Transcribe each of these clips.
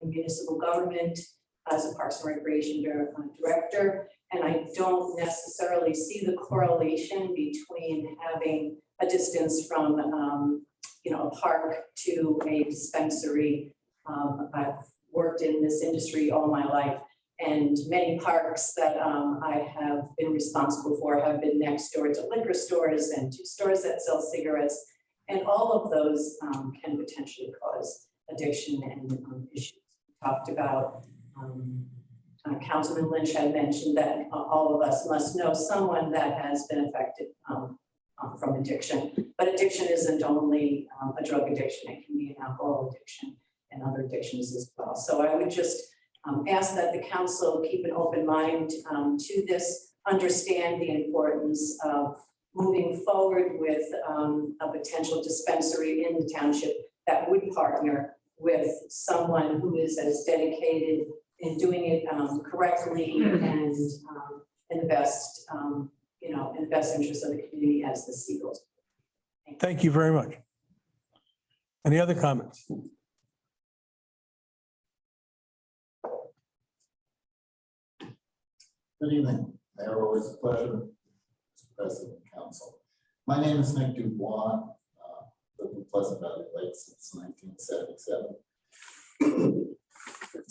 in municipal government as a Parks and Recreation director, and I don't necessarily see the correlation between having a distance from, a park to a dispensary. I've worked in this industry all my life, and many parks that I have been responsible for have been next door to liquor stores and to stores that sell cigarettes, and all of those can potentially cause addiction and issues. We talked about, Councilman Lynch had mentioned that all of us must know someone that has been affected from addiction, but addiction isn't only a drug addiction, it can be an alcohol addiction and other addictions as well. So I would just ask that the council keep an open mind to this, understand the importance of moving forward with a potential dispensary in the township that would partner with someone who is as dedicated in doing it correctly and in the best, in the best interest of the community as the Seagulls. Thank you very much. Any other comments? Good evening, Mayor. Always a pleasure. Mr. President and Council. My name is Nick Dubois. Lived in Pleasant Valley Lakes since 1977.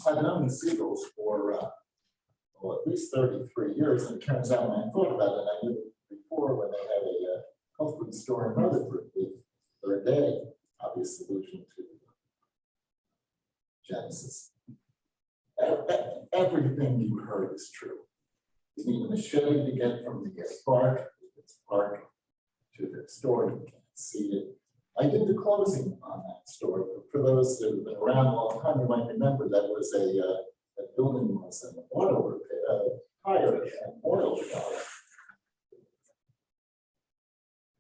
I've known the Seagulls for at least 33 years, and it turns out when I thought about it, I knew before when they had a health food store in Rutherford, the third day, obvious solution to Genesis. Everything you heard is true. You need a machete to get from the park to the store. You can't see it. I did the closing on that store. For those that have been around a long time, you might remember that was a building was an auto repair, tire and oil shop.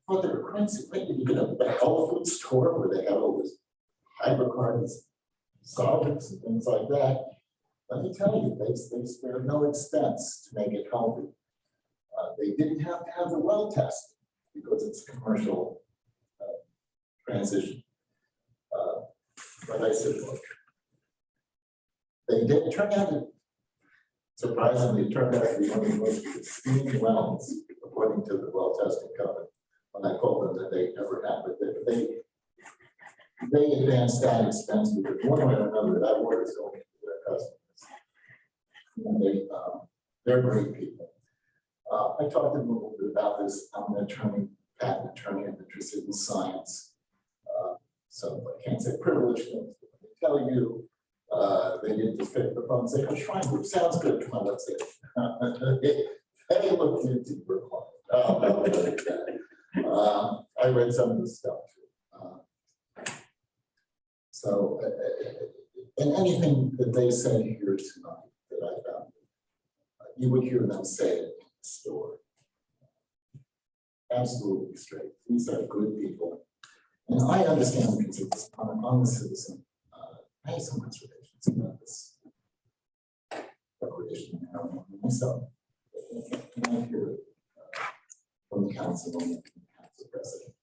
But they were crazy. You get a health food store where they have all this hydrocarbons, solvents, and things like that. Let me tell you, they spared no expense to make it healthy. They didn't have to have the well tested because it's a commercial transition. But I said, look, they did turn out to, surprisingly, it turned out to be one of the most pristine wells, according to the well testing company. When I told them that they never had, but they advanced that expense because one way or another, that water is going to their customers. And they're great people. I talked to them a little bit about this. I'm an attorney, patent attorney. I'm interested in science. So I can't say privileged things, but when they tell you they didn't just pick up the phone and say, oh, Shrine Group sounds good. Come on, let's see it. They looked into your client. I read some of the stuff too. And anything that they say here tonight that I found, you would hear them say it in the store. Absolutely straight. These are good people. And I understand the concerns on the citizen. I have some reservations about this recreation myself. And I hear it from the council and the council president.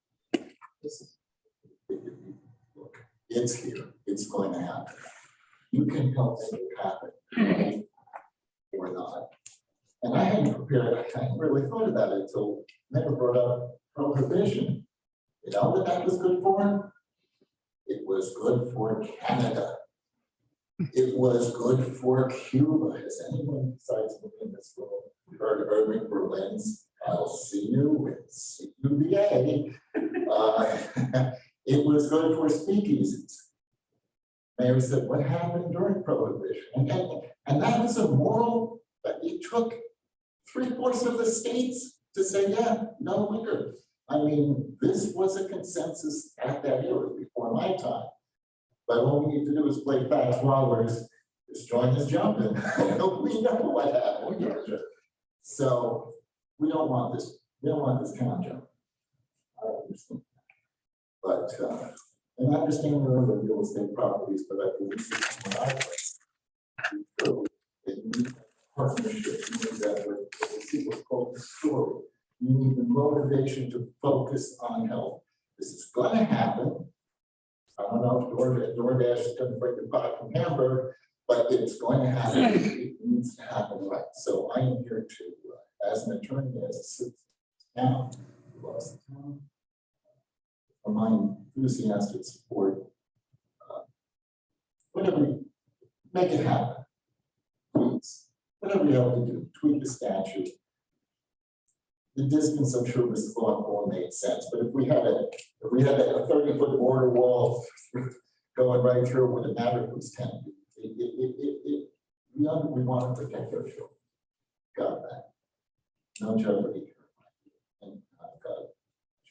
Look, it's here. It's going to happen. You can help make it happen, right? Or not. And I hadn't prepared. I hadn't really thought about it until Mayor brought up prohibition. You know what that was good for? It was good for Canada. It was good for Cuba. Has anyone besides me in this world heard of Irving Berlin's I'll see you in CUBA? It was good for speakeasies. Mayor said, what happened during Prohibition? And that was a moral that it took 3/4 of the states to say, yeah, no liquor. I mean, this was a consensus at that era before my time. But all we need to do is play fast forwards, just join this jump, and we know what happened. So we don't want this. We don't want this town jump. I understand. But and I understand there are other real estate properties, but I believe this is what I like. They need partnership. You need that with what's called the story. You need the motivation to focus on health. This is going to happen. I don't know if you DoorDash is going to bring the pot from Hamburg, but it's going to happen. It needs to happen right. So I am here to, as an attorney, as a citizen town, who loves the town, for my enthusiastic support. Whatever, make it happen. Please, whatever you're able to do, tweak the statute. The distance, I'm sure, was thoughtful and made sense, but if we had a 30-foot border wall going right through where the Maverick was 10, we want to protect our children. Got that. No jeopardy here. And I've got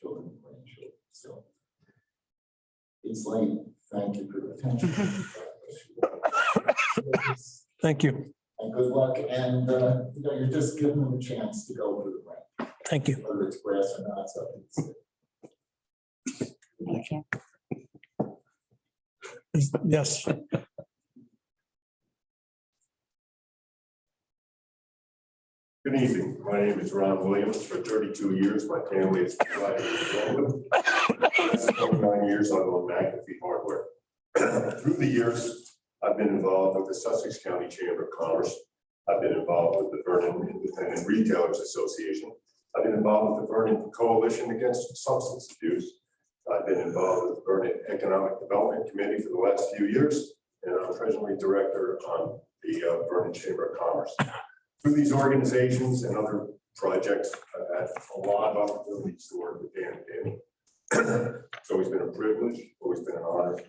children and grandchildren, so it's late. Thank you for your attention. Thank you. And good luck, and you're just giving them a chance to go through the rank. Thank you. Whether it's grass or not, so it's. Thank you. Yes. Good evening. My name is Ron Williams. For 32 years, my family has provided me with 29 years on McAfee hardware. Through the years, I've been involved with the Sussex County Chamber of Commerce. I've been involved with the Vernon Independent Retailers Association. I've been involved with the Vernon Coalition Against Substance Abuse. I've been involved with the Vernon Economic Development Committee for the last few years, and I'm presently director on the Vernon Chamber of Commerce. Through these organizations and other projects, I've had a lot of opportunities to work with Dan and Danny. It's always been a privilege, always been an honor.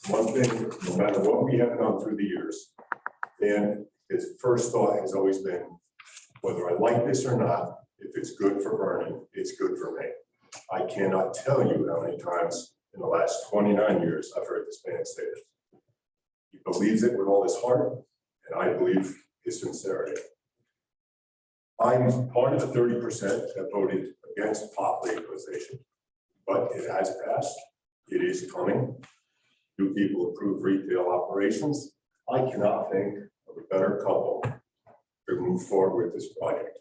One thing, no matter what we have done through the years, Dan, his first thought has always been, whether I like this or not, if it's good for Vernon, it's good for me. I cannot tell you how many times in the last 29 years I've heard this man say it. He believes it with all his heart, and I believe his sincerity. I'm part of the 30% that voted against pot legalization, but it has passed. It is coming. New people approve retail operations. I cannot think of a better couple to move forward with this project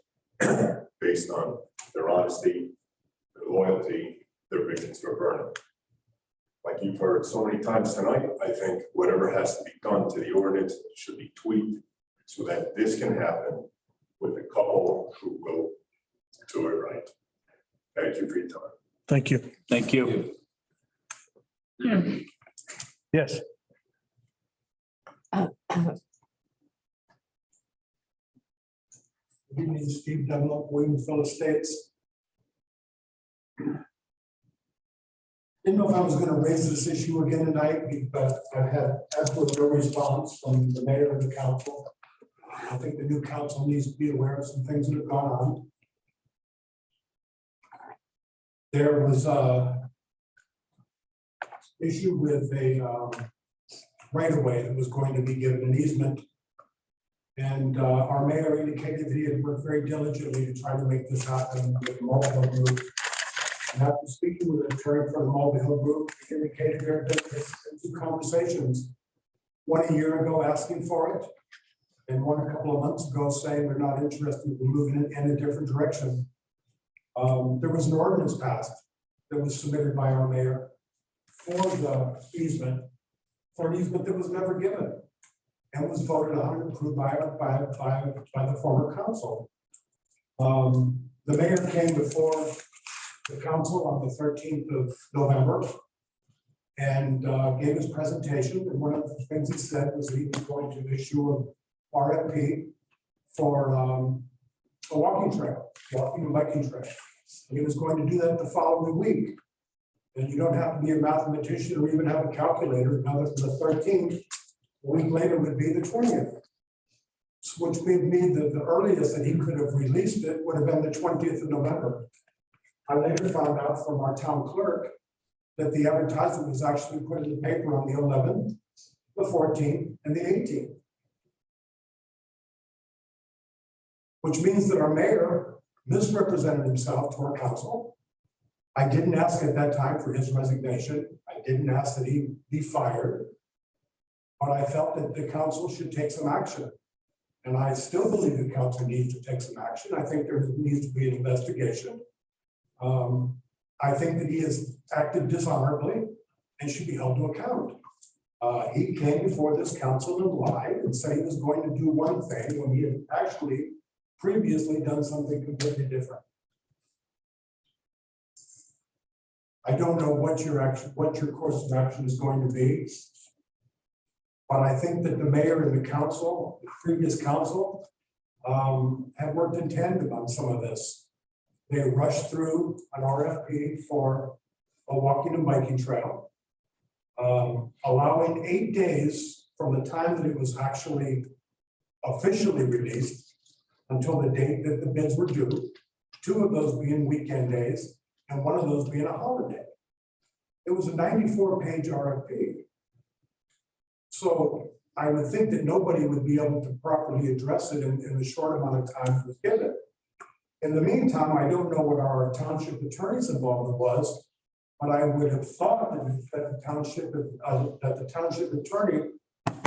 based on their honesty, their loyalty, their visions for Vernon. Like you've heard so many times tonight, I think whatever has to be done to the ordinance should be tweaked so that this can happen with a couple who will do it right. Thank you for your time. Thank you. Thank you. Yes. Good evening, Steve Dunlop, Williamsville Estates. Didn't know if I was going to raise this issue again tonight, but I've had absolutely no response from the mayor and the council. I think the new council needs to be aware of some things that have gone on. There was a issue with a right-of-way that was going to be given an easement. And our mayor indicated that he had worked very diligently to try to make this happen with the Mobile Hill Group. And after speaking with an attorney for the Mobile Hill Group, he indicated there had been two conversations. One a year ago asking for it, and one a couple of months ago saying we're not interested in moving in a different direction. There was an ordinance passed that was submitted by our mayor for the easement, for an easement that was never given, and was voted on and approved by the former council. The mayor came before the council on the 13th of November and gave his presentation. And one of the things he said was he was going to issue an RFP for a walking and biking trail. And he was going to do that the following week. And you don't have to be a mathematician or even have a calculator. Now that the 13th, a week later would be the 20th, which made me the earliest that he could have released it would have been the 20th of November. I later found out from our town clerk that the advertisement was actually put in the paper on the 11th, the 14th, and the 18th. Which means that our mayor misrepresented himself to our council. I didn't ask at that time for his resignation. I didn't ask that he be fired. But I felt that the council should take some action. And I still believe the council needs to take some action. I think there needs to be an investigation. I think that he has acted dishonorably and should be held to account. He came before this council and lied and said he was going to do one thing when he had actually previously done something completely different. I don't know what your course of action is going to be. But I think that the mayor and the council, the previous council, have worked in tandem on some of this. They rushed through an RFP for a walking and biking trail, allowing 8 days from the time that it was actually officially released until the date that the bids were due, 2 of those being weekend days and 1 of those being a holiday. It was a 94-page RFP. So I would think that nobody would be able to properly address it in the short amount of time that was given. In the meantime, I don't know what our township attorney's involvement was, but I would have thought that the township attorney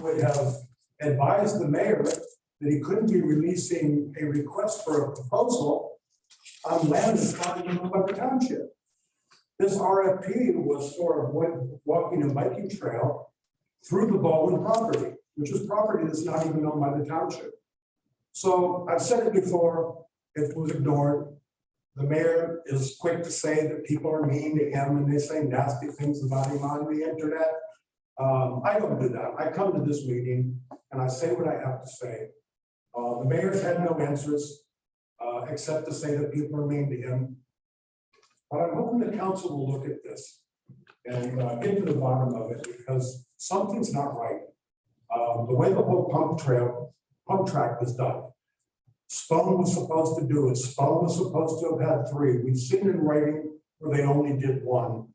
would have advised the mayor that he couldn't be releasing a request for a proposal on land that's not even owned by the township. This RFP was for a walking and biking trail through the Baldwin property, which is property that's not even owned by the township. So I've said it before, it was ignored. The mayor is quick to say that people are mean to him and they say nasty things about him on the internet. I don't do that. I come to this meeting and I say what I have to say. The mayor's had no answers, except to say that people are mean to him. But I'm hoping the council will look at this and get to the bottom of it, because something's not right. The way the whole pump track was done. Stone was supposed to do it. Stone was supposed to have had 3. We've seen in writing where they only did 1.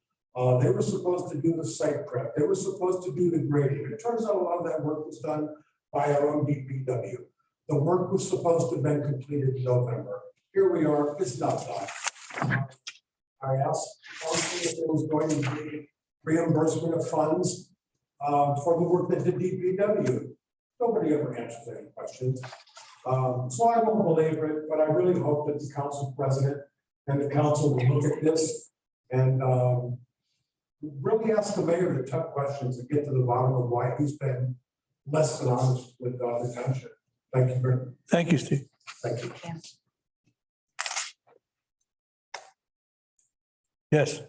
They were supposed to do the site prep. They were supposed to do the grading. It turns out a lot of that work was done by our own DPW. The work was supposed to have been completed in November. Here we are, it's not done. I asked if there was going to be reimbursement of funds for the work that the DPW. Nobody ever answers any questions. So I won't belabor it, but I really hope that the council president and the council will look at this and really ask the mayor the tough questions and get to the bottom of why he's been less than honest with the township. Thank you very much. Thank you, Steve. Thank you. Yes.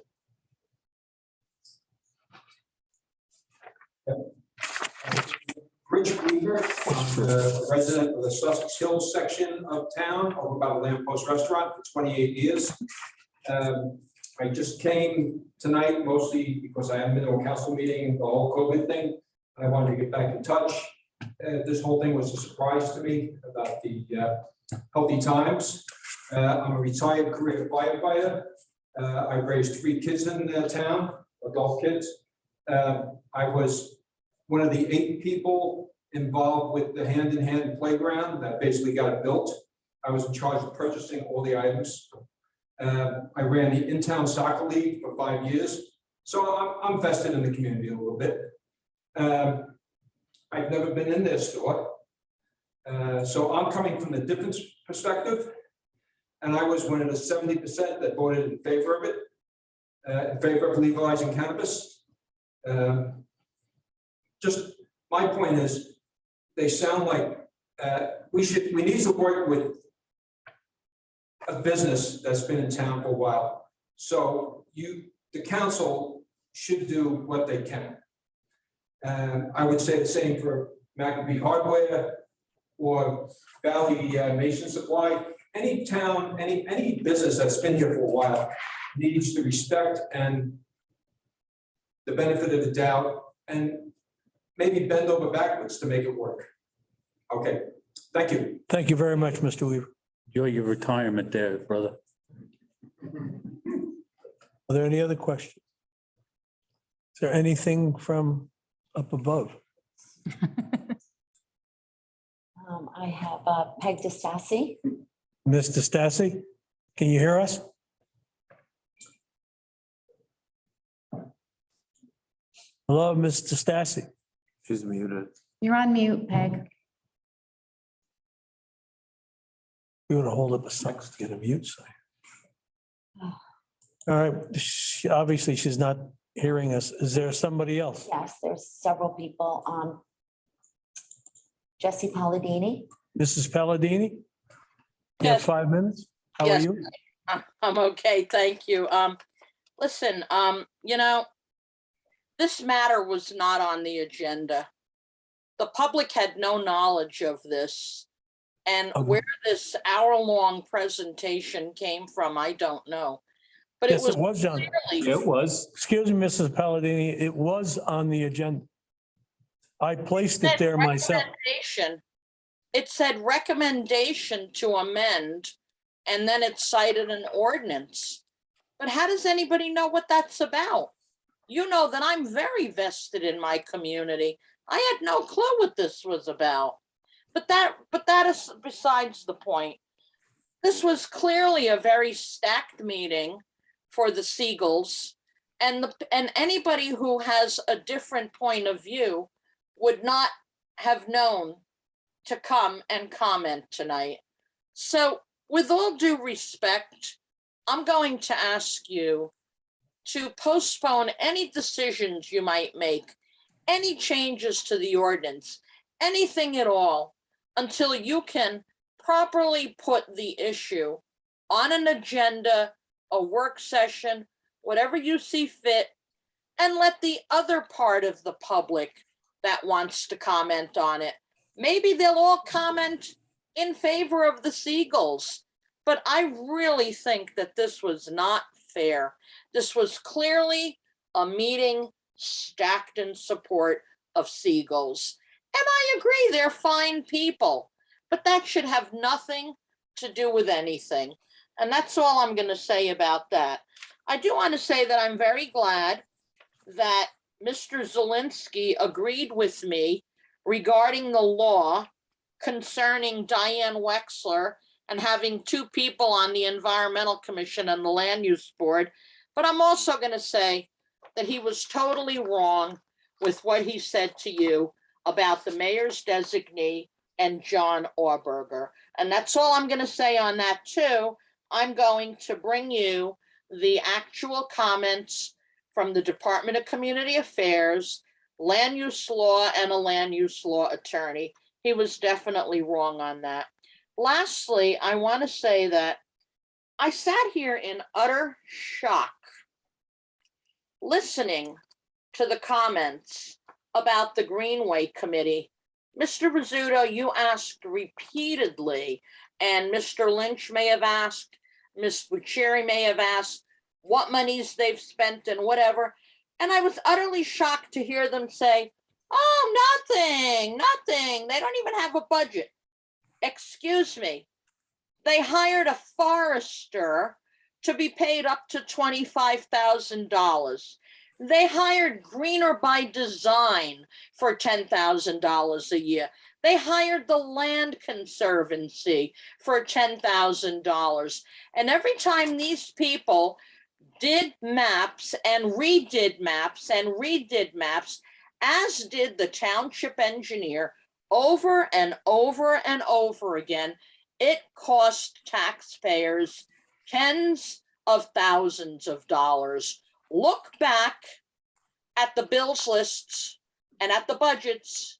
Rich Weaver, I'm the resident of the Sussex Hills section of town, over by the Lamp Post Restaurant for 28 years. I just came tonight mostly because I haven't been to a council meeting, the whole COVID thing. I wanted to get back in touch. This whole thing was a surprise to me about the healthy times. I'm a retired career firefighter. I've raised 3 kids in town, adult kids. I was one of the 8 people involved with the hand-in-hand playground that basically got it built. I was in charge of purchasing all the items. I ran the in-town soccer league for 5 years. So I'm vested in the community a little bit. I've never been in their store. So I'm coming from the different perspective. And I was one of the 70% that voted in favor of it, in favor of legalizing cannabis. Just my point is, they sound like we need to work with a business that's been in town for a while. So the council should do what they can. I would say the same for McAfee Hardware or Valley Mason Supply. Any town, any business that's been here for a while needs the respect and the benefit of the doubt, and maybe bend over backwards to make it work. Okay, thank you. Thank you very much, Mr. Weaver. Enjoy your retirement there, brother. Are there any other questions? Is there anything from up above? I have Peg DeStassi. Mr. Stassi, can you hear us? Hello, Mr. Stassi. She's muted. You're on mute, Peg. You want to hold up a second to get a mute sign. All right, obviously she's not hearing us. Is there somebody else? Yes, there's several people. Jesse Palladini. Mrs. Palladini? You have Yes. 5 minutes? How are Yes. you? I'm okay, thank you. Listen, this matter was not on the agenda. The public had no knowledge of this. And Okay. where this hour-long presentation came from, I don't know. But it Yes, was it was, John. clearly, It was. Excuse me, Mrs. Palladini, it was on the agenda. I placed it there myself. it said recommendation to amend, and then it cited an ordinance. But how does anybody know what that's about? You know that I'm very vested in my community. I had no clue what this was about. But that is besides the point. This was clearly a very stacked meeting for the Seagulls, and anybody who has a different point of view would not have known to come and comment tonight. So with all due respect, I'm going to ask you to postpone any decisions you might make, any changes to the ordinance, anything at all, until you can properly put the issue on an agenda, a work session, whatever you see fit, and let the other part of the public that wants to comment on it, maybe they'll all comment in favor of the Seagulls. But I really think that this was not fair. This was clearly a meeting stacked in support of Seagulls. And I agree, they're fine people, but that should have nothing to do with anything. And that's all I'm going to say about that. I do want to say that I'm very glad that Mr. Zelinski agreed with me regarding the law concerning Diane Wexler and having 2 people on the Environmental Commission and the Land Use Board. But I'm also going to say that he was totally wrong with what he said to you about the mayor's designee and John Auberger. And that's all I'm going to say on that too. I'm going to bring you the actual comments from the Department of Community Affairs, Land Use Law, and a land use law attorney. He was definitely wrong on that. Lastly, I want to say that I sat here in utter shock listening to the comments about the Greenway Committee. Mr. Rizzuto, you asked repeatedly, and Mr. Lynch may have asked, Ms. Bucieri may have asked what monies they've spent and whatever. And I was utterly shocked to hear them say, oh, nothing. They don't even have a budget. Excuse me. They hired a forester to be paid up to $25,000. They hired Greener by Design for $10,000 a year. They hired the Land Conservancy for $10,000. And every time these people did maps and redid maps and redid maps, as did the township engineer, over and over and over again, it cost taxpayers tens of thousands of dollars. Look back at the bills lists and at the budgets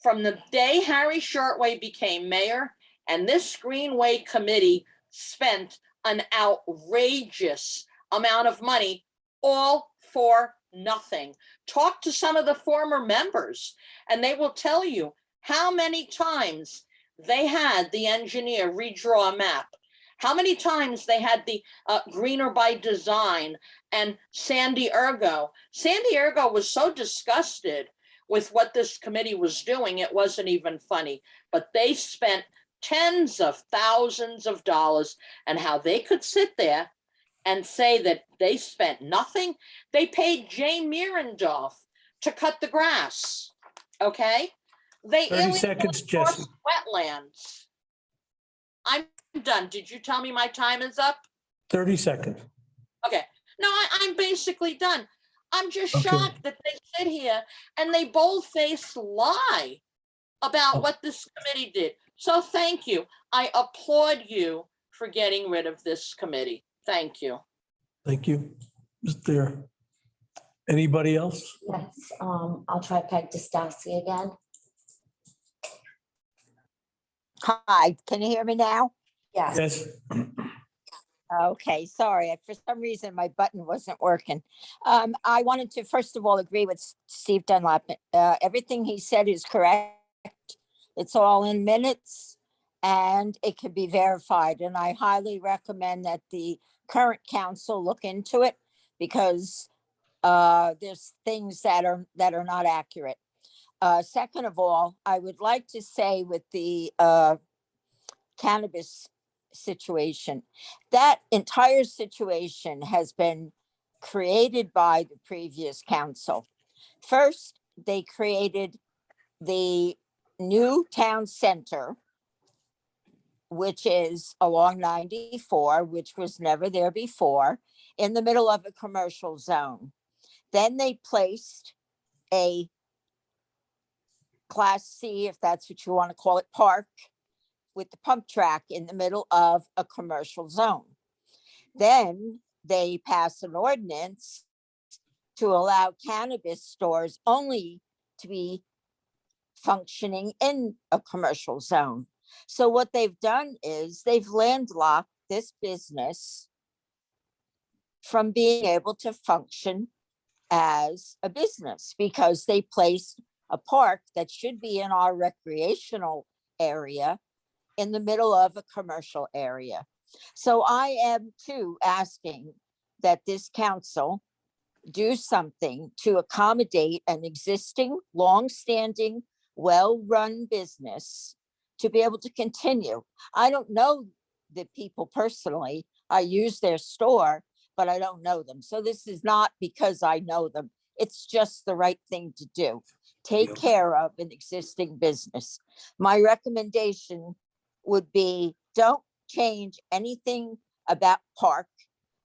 from the day Harry Shortway became mayor, and this Greenway Committee spent an outrageous amount of money, all for nothing. Talk to some of the former members, and they will tell you how many times they had the engineer redraw a map, how many times they had the Greener by Design and Sandy Ergo. Sandy Ergo was so disgusted with what this committee was doing, it wasn't even funny. But they spent tens of thousands of dollars, and how they could sit there and say that they spent nothing. They paid Jay Mierendorf to cut the grass, okay? They 30 seconds, Jesse. wetlands. I'm done. Did you tell me my time is up? 30 seconds. Okay. No, I'm basically done. I'm just Okay. shocked that they sit here and they bold-faced lie about what this committee did. So thank you. I applaud you for getting rid of this committee. Thank you. Thank you. Mr. Anybody else? Yes, I'll try Peg DeStassi again. Hi, can you hear me now? Yes, Yes, Okay, sorry, for some reason my button wasn't working. I wanted to first of all agree with Steve Dunlap. Everything he said is correct. It's all in minutes and it can be verified. And I highly recommend that the current council look into it because there's things that are not accurate. Second of all, I would like to say with the cannabis situation, that entire situation has been created by the previous council. First, they created the new town center, which is along 94, which was never there before, in the middle of a commercial zone. Then they placed a Class C, if that's what you want to call it, park with the pump track in the middle of a commercial zone. Then they passed an ordinance to allow cannabis stores only to be functioning in a commercial zone. So what they've done is they've landlocked this business from being able to function as a business because they placed a park that should be in our recreational area in the middle of a commercial area. So I am too asking that this council do something to accommodate an existing, long-standing, well-run business to be able to continue. I don't know the people personally. I use their store, but I don't know them. So this is not because I know them. It's just the right thing to do. Take care of an existing business. My recommendation would be don't change anything about park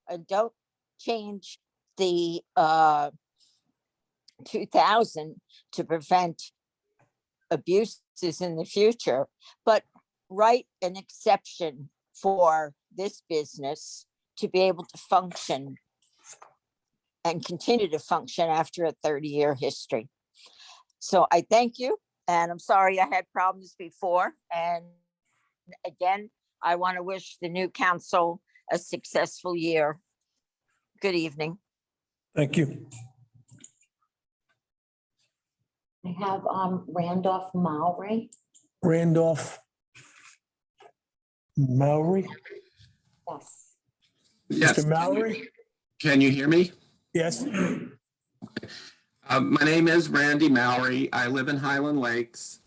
and don't change the 2000 to prevent abuses in the future, but write an exception for this business to be able to function and continue to function after a 30-year history. So I thank you, and I'm sorry I had problems before. And again, I want to wish the new council a successful year. Good evening. thank you. I have Randolph Mowry. Randolph Mowry, Yes. Yes. Mr. Mowry? Can you hear me? Yes, My name is Randy Mowry. I live in Highland Lakes.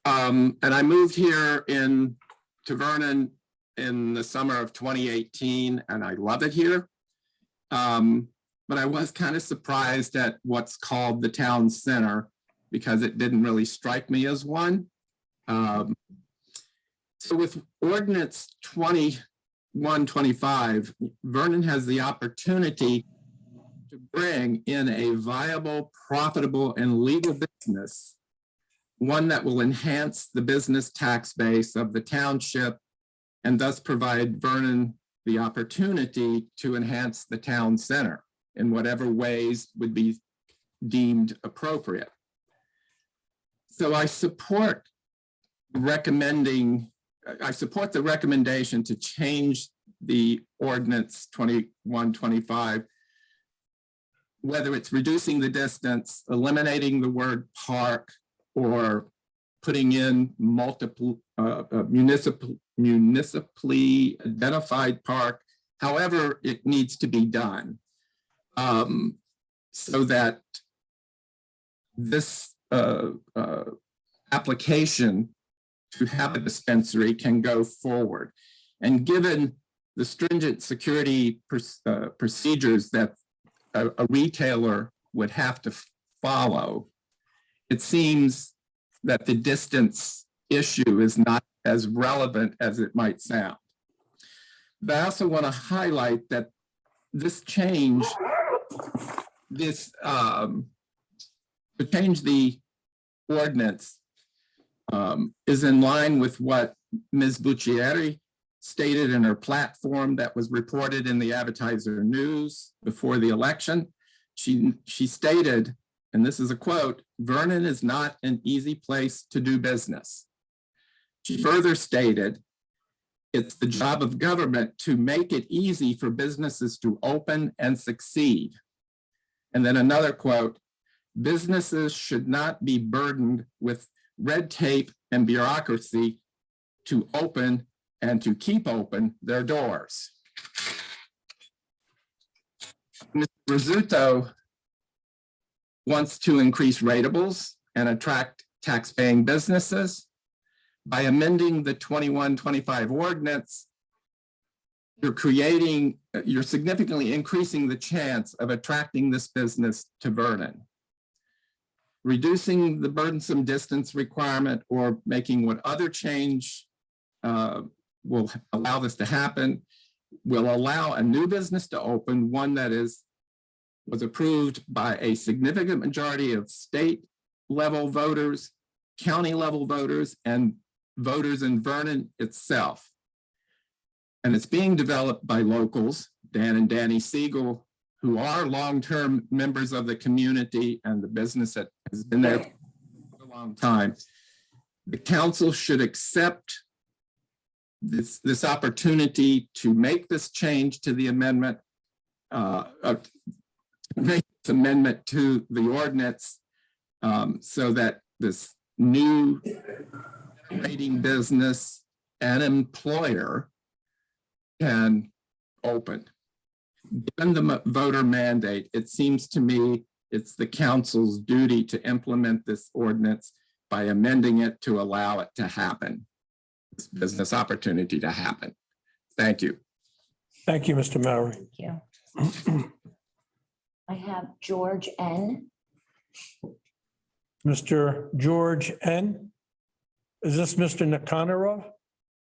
And I moved here to Vernon in the summer of 2018, and I love it here. But I was kind of surprised at what's called the town center because it didn't really strike me as one. So with ordinance 2125, Vernon has the opportunity to bring in a viable, profitable, and legal business, one that will enhance the business tax base of the township and thus provide Vernon the opportunity to enhance the town center in whatever ways would be deemed appropriate. So I support the recommendation to change the ordinance 2125, whether it's reducing the distance, eliminating the word park, or putting in multiple municipally identified park, however it needs to be done, so that this application to have a dispensary can go forward. And given the stringent security procedures that a retailer would have to follow, it seems that the distance issue is not as relevant as it might sound. But I also want to highlight that this change, to change the ordinance is in line with what Ms. Buccieri stated in her platform that was reported in the Advertiser News before the election. She stated, and this is a quote, "Vernon is not an easy place to do business." She further stated, "It's the job of government to make it easy for businesses to open and succeed." And then another quote, "Businesses should not be burdened with red tape and bureaucracy to open and to keep open their doors." Mr. Rizzuto wants to increase ratables and attract tax-paying businesses. By amending the 21-25 ordinance, you're significantly increasing the chance of attracting this business to Vernon. Reducing the burdensome distance requirement or making what other change will allow this to happen will allow a new business to open, one that was approved by a significant majority of state level voters, county level voters, and voters in Vernon itself. And it's being developed by locals, Dan and Danny Siegel, who are long-term members of the community and the business that has been there for a long time. The council should accept this opportunity to make this change to the amendment, make this amendment to the ordinance so that this new generating business and employer can open. Given the voter mandate, it seems to me it's the council's duty to implement this ordinance by amending it to allow it to happen, this business opportunity to happen. Thank you. Thank you, Mr. Mowry. Thank you. I have George N. Mr. George N. Is this Mr. Nikonorov?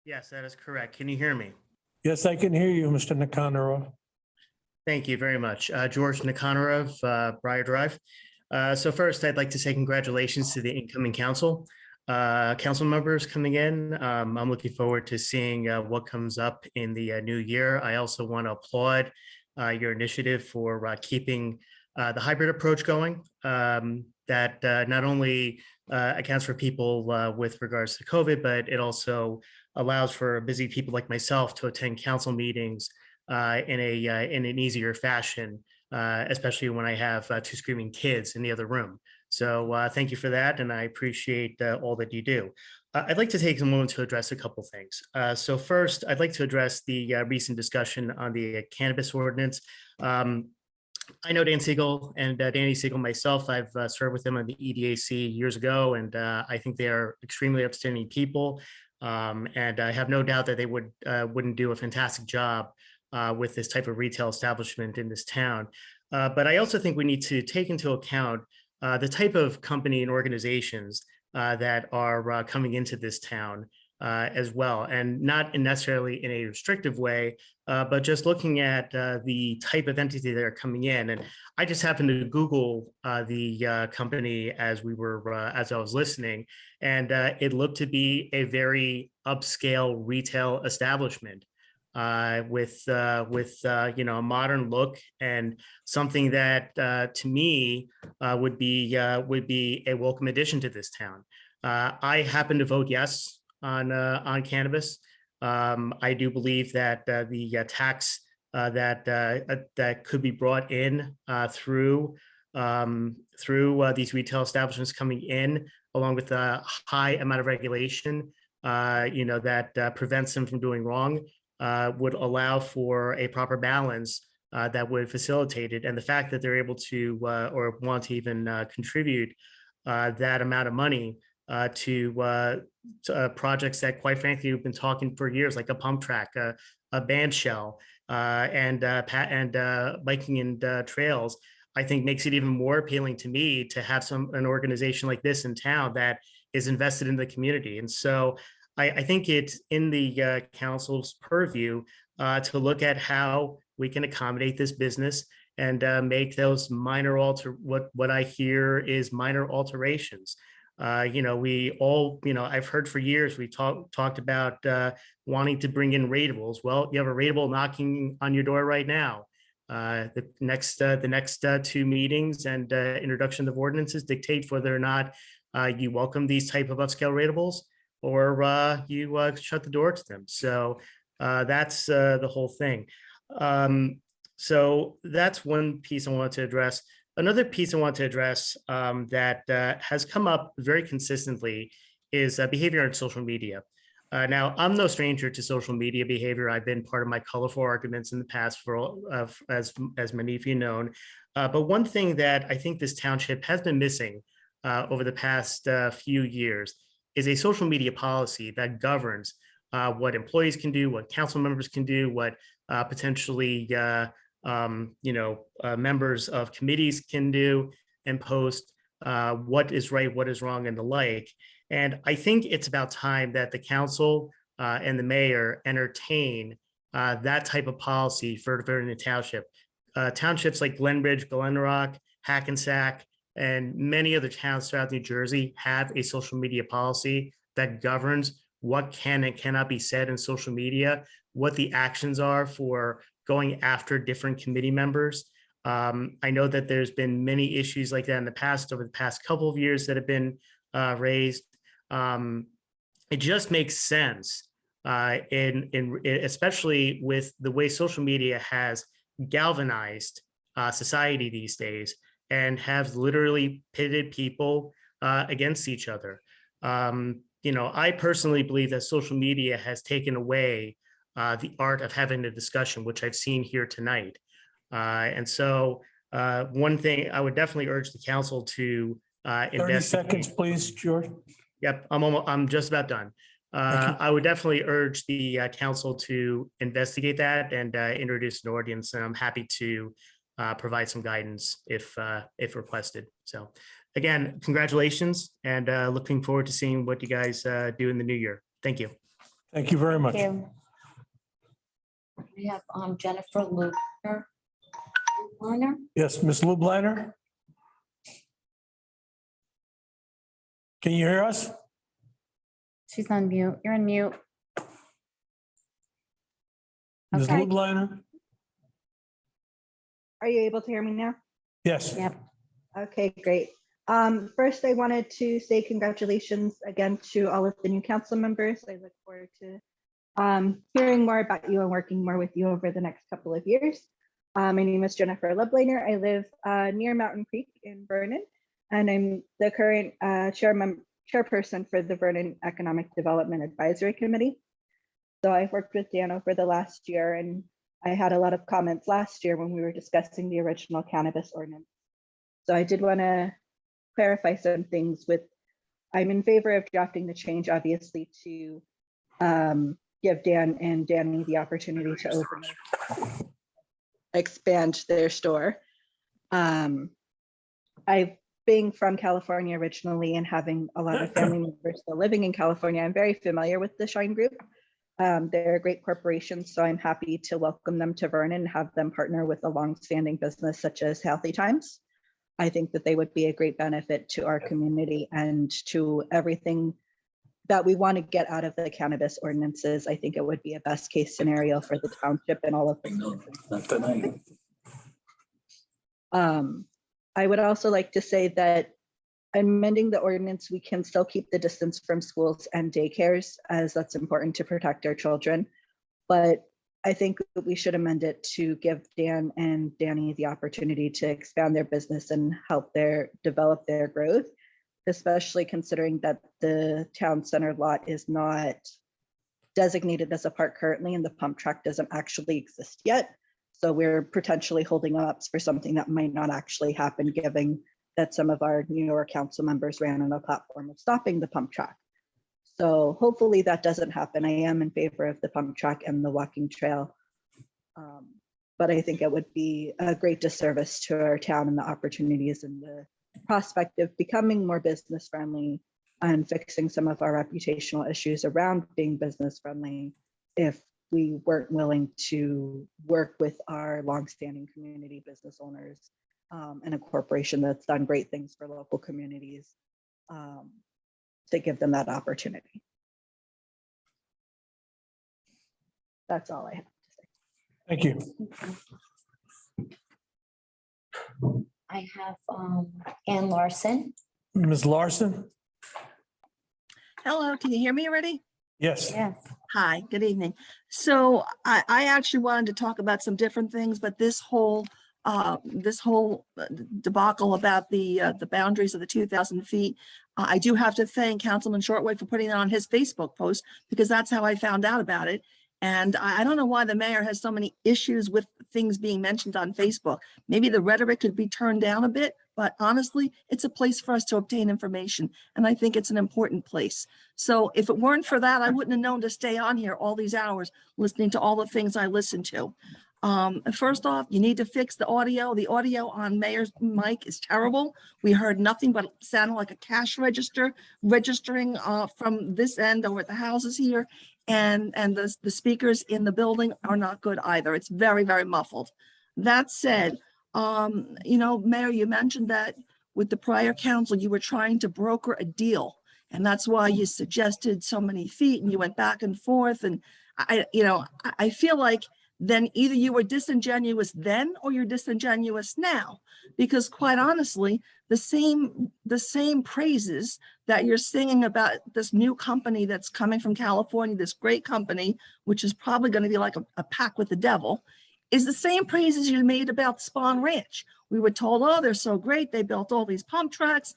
Yes, that is correct. Can you hear me? Yes, I can hear you, Mr. Nikonorov. Thank you very much. George Nikonorov, Briar Drive. So first, I'd like to say congratulations to the incoming council. Council members coming in. I'm looking forward to seeing what comes up in the new year. I also want to applaud your initiative for keeping the hybrid approach going. That not only accounts for people with regards to COVID, but it also allows for busy people like myself to attend council meetings in an easier fashion, especially when I have two screaming kids in the other room. So thank you for that, and I appreciate all that you do. I'd like to take a moment to address a couple things. So first, I'd like to address the recent discussion on the cannabis ordinance. I know Dan Siegel and Danny Siegel myself. I've served with them on the EDAC years ago, and I think they are extremely upstanding people. And I have no doubt that they wouldn't do a fantastic job with this type of retail establishment in this town. But I also think we need to take into account the type of company and organizations that are coming into this town as well, and not necessarily in a restrictive way, but just looking at the type of entity that are coming in. And I just happened to Google the company as I was listening, and it looked to be a very upscale retail establishment with a modern look, and something that to me would be a welcome addition to this town. I happen to vote yes on cannabis. I do believe that the tax that could be brought in through these retail establishments coming in, along with a high amount of regulation, that prevents them from doing wrong, would allow for a proper balance that would facilitate it. And the fact that they're able to or want to even contribute that amount of money to projects that, quite frankly, we've been talking for years, like a pump track, a band shell, and biking and trails, I think makes it even more appealing to me to have an organization like this in town that is invested in the community. And so I think it's in the council's purview to look at how we can accommodate this business and make those what I hear is minor alterations. We all, I've heard for years, we talked about wanting to bring in ratables. Well, you have a ratable knocking on your door right now. The next two meetings and introduction of ordinances dictate whether or not you welcome these type of upscale ratables or you shut the door to them. So that's the whole thing. So that's one piece I wanted to address. Another piece I want to address that has come up very consistently is behavior on social media. Now, I'm no stranger to social media behavior. I've been part of my colorful arguments in the past for as many of you know. But one thing that I think this township has been missing over the past few years is a social media policy that governs what employees can do, what council members can do, what potentially members of committees can do and post, what is right, what is wrong, and the like. And I think it's about time that the council and the mayor entertain that type of policy for Vernon Township. Townships like Glenbridge, Glen Rock, Hackensack, and many other towns throughout New Jersey have a social media policy that governs what can and cannot be said in social media, what the actions are for going after different committee members. I know that there's been many issues like that in the past, over the past couple of years that have been raised. It just makes sense, especially with the way social media has galvanized society these days and have literally pitted people against each other. I personally believe that social media has taken away the art of having a discussion, which I've seen here tonight. And so one thing I would definitely urge the council to 30 seconds, please, George. Yep, I'm just about done. I would definitely urge the council to investigate that and introduce an ordinance, and I'm happy to provide some guidance if requested. So again, congratulations, and looking forward to seeing what you guys do in the new year. Thank you. Thank you very much. We have Jennifer Lubner. Yes, Ms. Lubliner? Can you hear us? She's on mute. You're on mute. Ms. Okay. Lubliner? Are you able to hear me now? Yes. Yep. Okay, great. First, I wanted to say congratulations again to all of the new council members. I look forward to hearing more about you and working more with you over the next couple of years. My name is Jennifer Lubliner. I live near Mountain Creek in Vernon, and I'm the current chairperson for the Vernon Economic Development Advisory Committee. So I've worked with Dan over the last year, and I had a lot of comments last year when we were discussing the original cannabis ordinance. So I did want to clarify some things I'm in favor of drafting the change, obviously, to give Dan and Danny the opportunity to expand their store. Being from California originally and having a lot of family members still living in California, I'm very familiar with the Shine Group. They're a great corporation, so I'm happy to welcome them to Vernon and have them partner with a long-standing business such as Healthy Times. I think that they would be a great benefit to our community and to everything that we want to get out of the cannabis ordinances. I think it would be a best case scenario for the township and all of the. I would also like to say that amending the ordinance, we can still keep the distance from schools and daycares, as that's important to protect our children. But I think that we should amend it to give Dan and Danny the opportunity to expand their business and help develop their growth, especially considering that the town center lot is not designated as a park currently, and the pump track doesn't actually exist yet. So we're potentially holding up for something that might not actually happen, given that some of our newer council members ran on a platform of stopping the pump track. So hopefully that doesn't happen. I am in favor of the pump track and the walking trail. But I think it would be a great disservice to our town and the opportunities and the prospect of becoming more business friendly and fixing some of our reputational issues around being business friendly if we weren't willing to work with our longstanding community business owners and a corporation that's done great things for local communities to give them that opportunity. That's all I have to say. Thank you. I have Ann Larson. Ms. Larson? Hello, can you hear me already? Yes. Yes. Hi, good evening. So I actually wanted to talk about some different things, but this whole debacle about the boundaries of the 2,000 feet, I do have to thank Councilman Shortway for putting it on his Facebook post, because that's how I found out about it. And I don't know why the mayor has so many issues with things being mentioned on Facebook. Maybe the rhetoric could be turned down a bit, but honestly, it's a place for us to obtain information. And I think it's an important place. So if it weren't for that, I wouldn't have known to stay on here all these hours listening to all the things I listen to. First off, you need to fix the audio. The audio on Mayor's mic is terrible. We heard nothing but sounded like a cash register registering from this end over at the houses here. And the speakers in the building are not good either. It's very, very muffled. That said, Mayor, you mentioned that with the prior council, you were trying to broker a deal. And that's why you suggested so many feet and you went back and forth. And I feel like then either you were disingenuous then or you're disingenuous now, because quite honestly, the same praises that you're singing about this new company that's coming from California, this great company, which is probably going to be like a pact with the devil, is the same praises you made about Spawn Ranch. We were told, oh, they're so great. They built all these pump tracks.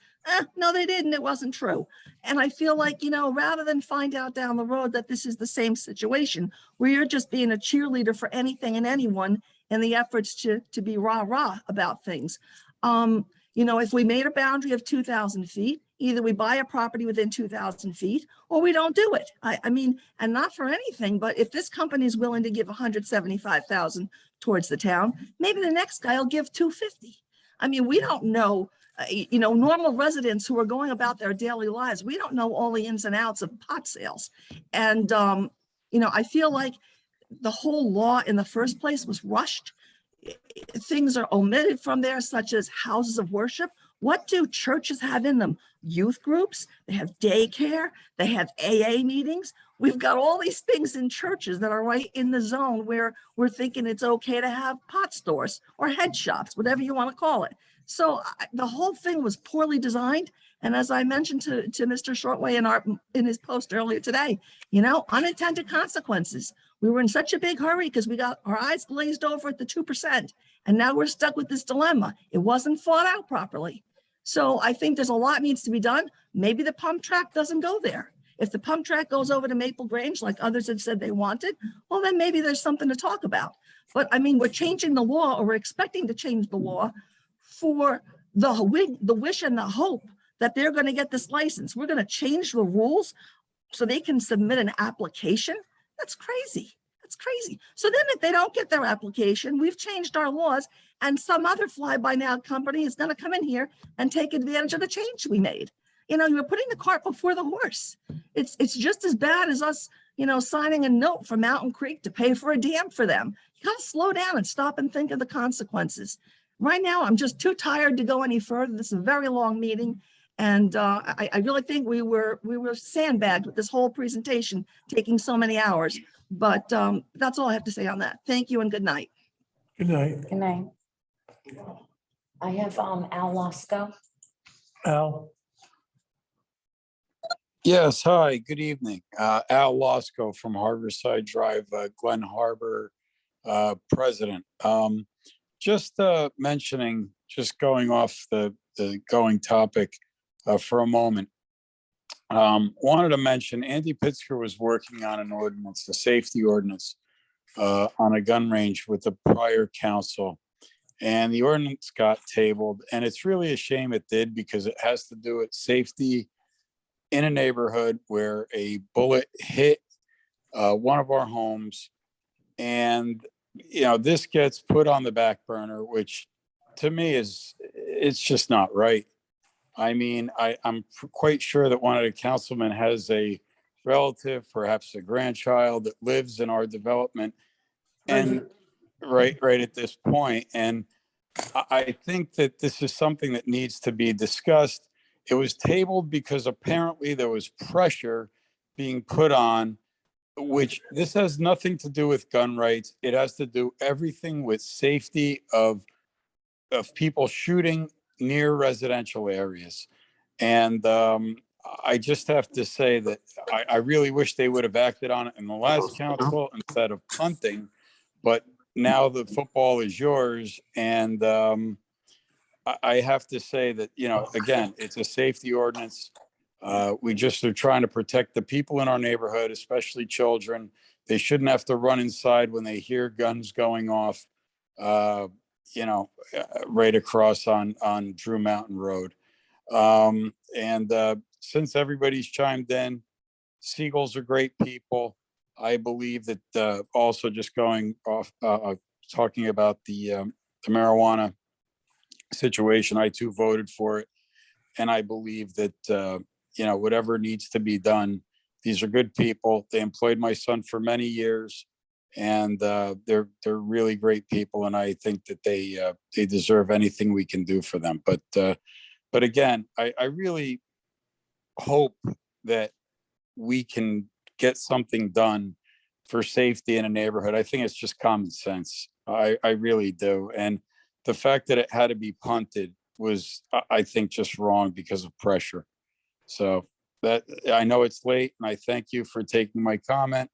No, they didn't. It wasn't true. And I feel like, rather than find out down the road that this is the same situation where you're just being a cheerleader for anything and anyone in the efforts to be rah-rah about things. If we made a boundary of 2,000 feet, either we buy a property within 2,000 feet or we don't do it. I mean, and not for anything, but if this company is willing to give 175,000 towards the town, maybe the next guy will give 250. I mean, we don't know, normal residents who are going about their daily lives, we don't know all the ins and outs of pot sales. And, I feel like the whole law in the first place was rushed. Things are omitted from there, such as houses of worship. What do churches have in them? Youth groups, they have daycare, they have AA meetings. We've got all these things in churches that are right in the zone where we're thinking it's okay to have pot stores or head shops, whatever you want to call it. So the whole thing was poorly designed. And as I mentioned to Mr. Shortway in his post earlier today, unintended consequences. We were in such a big hurry because we got our eyes glazed over at the 2%. And now we're stuck with this dilemma. It wasn't thought out properly. So I think there's a lot needs to be done. Maybe the pump track doesn't go there. If the pump track goes over to Maple Grange, like others have said they wanted, well, then maybe there's something to talk about. But I mean, we're changing the law, or we're expecting to change the law for the wish and the hope that they're going to get this license. We're going to change the rules so they can submit an application. That's crazy. That's crazy. So then if they don't get their application, we've changed our laws and some other fly-by-now company is going to come in here and take advantage of the change we made. You're putting the cart before the horse. It's just as bad as us, signing a note for Mountain Creek to pay for a dam for them. You got to slow down and stop and think of the consequences. Right now, I'm just too tired to go any further. This is a very long meeting. And I really think we were sandbagged with this whole presentation, taking so many hours. But that's all I have to say on that. Thank you and good night. Good night. Good night. I have Al Losco. Al? Yes, hi, good evening. Al Losco from Harborside Drive, Glen Harbor president. Just going off the going topic for a moment. Wanted to mention Andy Pitzker was working on an ordinance, a safety ordinance on a gun range with the prior council. And the ordinance got tabled, and it's really a shame it did, because it has to do with safety in a neighborhood where a bullet hit one of our homes. And, this gets put on the back burner, which to me it's just not right. I mean, I'm quite sure that one of the councilmen has a relative, perhaps a grandchild, that lives in our development, and right at this point. And I think that this is something that needs to be discussed. It was tabled because apparently there was pressure being put on which this has nothing to do with gun rights. It has to do everything with safety of people shooting near residential areas. And I just have to say that I really wish they would have acted on it in the last council instead of punting. But now the football is yours. And I have to say that, you know, again, it's a safety ordinance. We just are trying to protect the people in our neighborhood, especially children. They shouldn't have to run inside when they hear guns going off, you know, right across on Drew Mountain Road. Since everybody's chimed in, Seagulls are great people. I believe that also just going off, talking about the marijuana situation, I too voted for it. And I believe that, you know, whatever needs to be done, these are good people. They employed my son for many years, and they're really great people. And I think that they deserve anything we can do for them. But again, I really hope that we can get something done for safety in a neighborhood. I think it's just common sense. I really do. And the fact that it had to be punted was, I think, just wrong because of pressure. So that, I know it's late, and I thank you for taking my comment.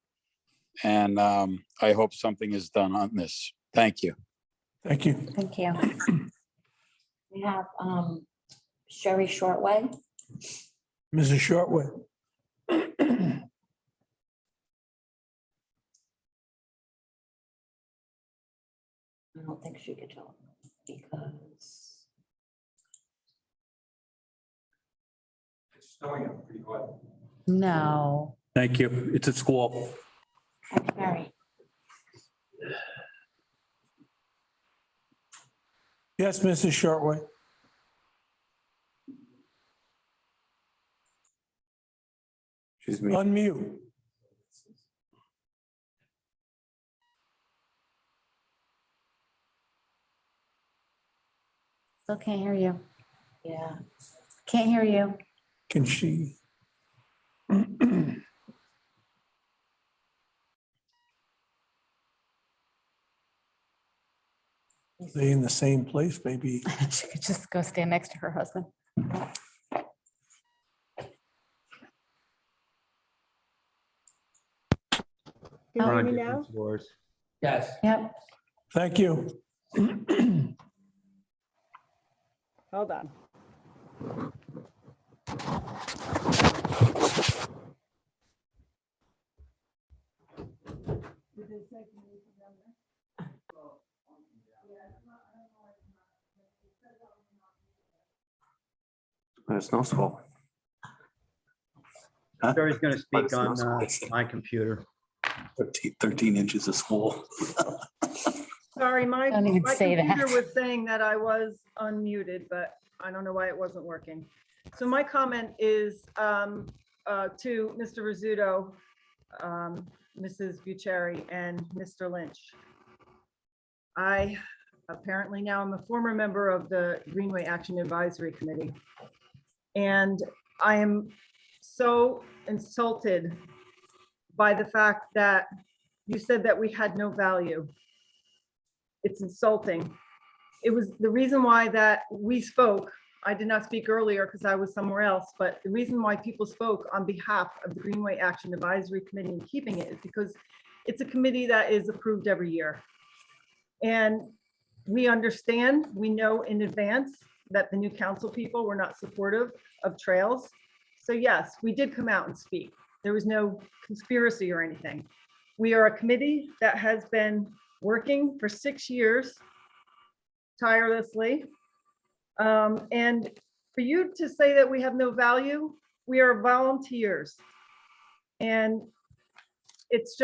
And I hope something is done on this. Thank you. Thank you. Thank you. We have Sherry Shortway. Mrs. Shortway. I don't think she could talk because It's snowing up pretty hard. no. Thank you. It's a squall. Mary. Yes, Mrs. Shortway. She's Unmute. Still can't hear you. Yeah. Can't hear you. Can she? They in the same place, maybe. She could just go stand next to her husband. Can you hear me now? Yes. Yep. Thank you. Hold on. It's no squall. Sherry's going to speak on my computer. 13 inches of squall. Sorry, my Don't even say computer that. was saying that I was unmuted, but I don't know why it wasn't working. So my comment is to Mr. Rizzuto, Mrs. Bucieri, and Mr. Lynch. I apparently now I'm a former member of the Greenway Action Advisory Committee. And I am so insulted by the fact that you said that we had no value. It's insulting. It was the reason why that we spoke. I did not speak earlier because I was somewhere else, but the reason why people spoke on behalf of the Greenway Action Advisory Committee and keeping it is because it's a committee that is approved every year. And we understand, we know in advance that the new council people were not supportive of trails. So yes, we did come out and speak. There was no conspiracy or anything. We are a committee that has been working for 6 years tirelessly. And for you to say that we have no value, we are volunteers. And it's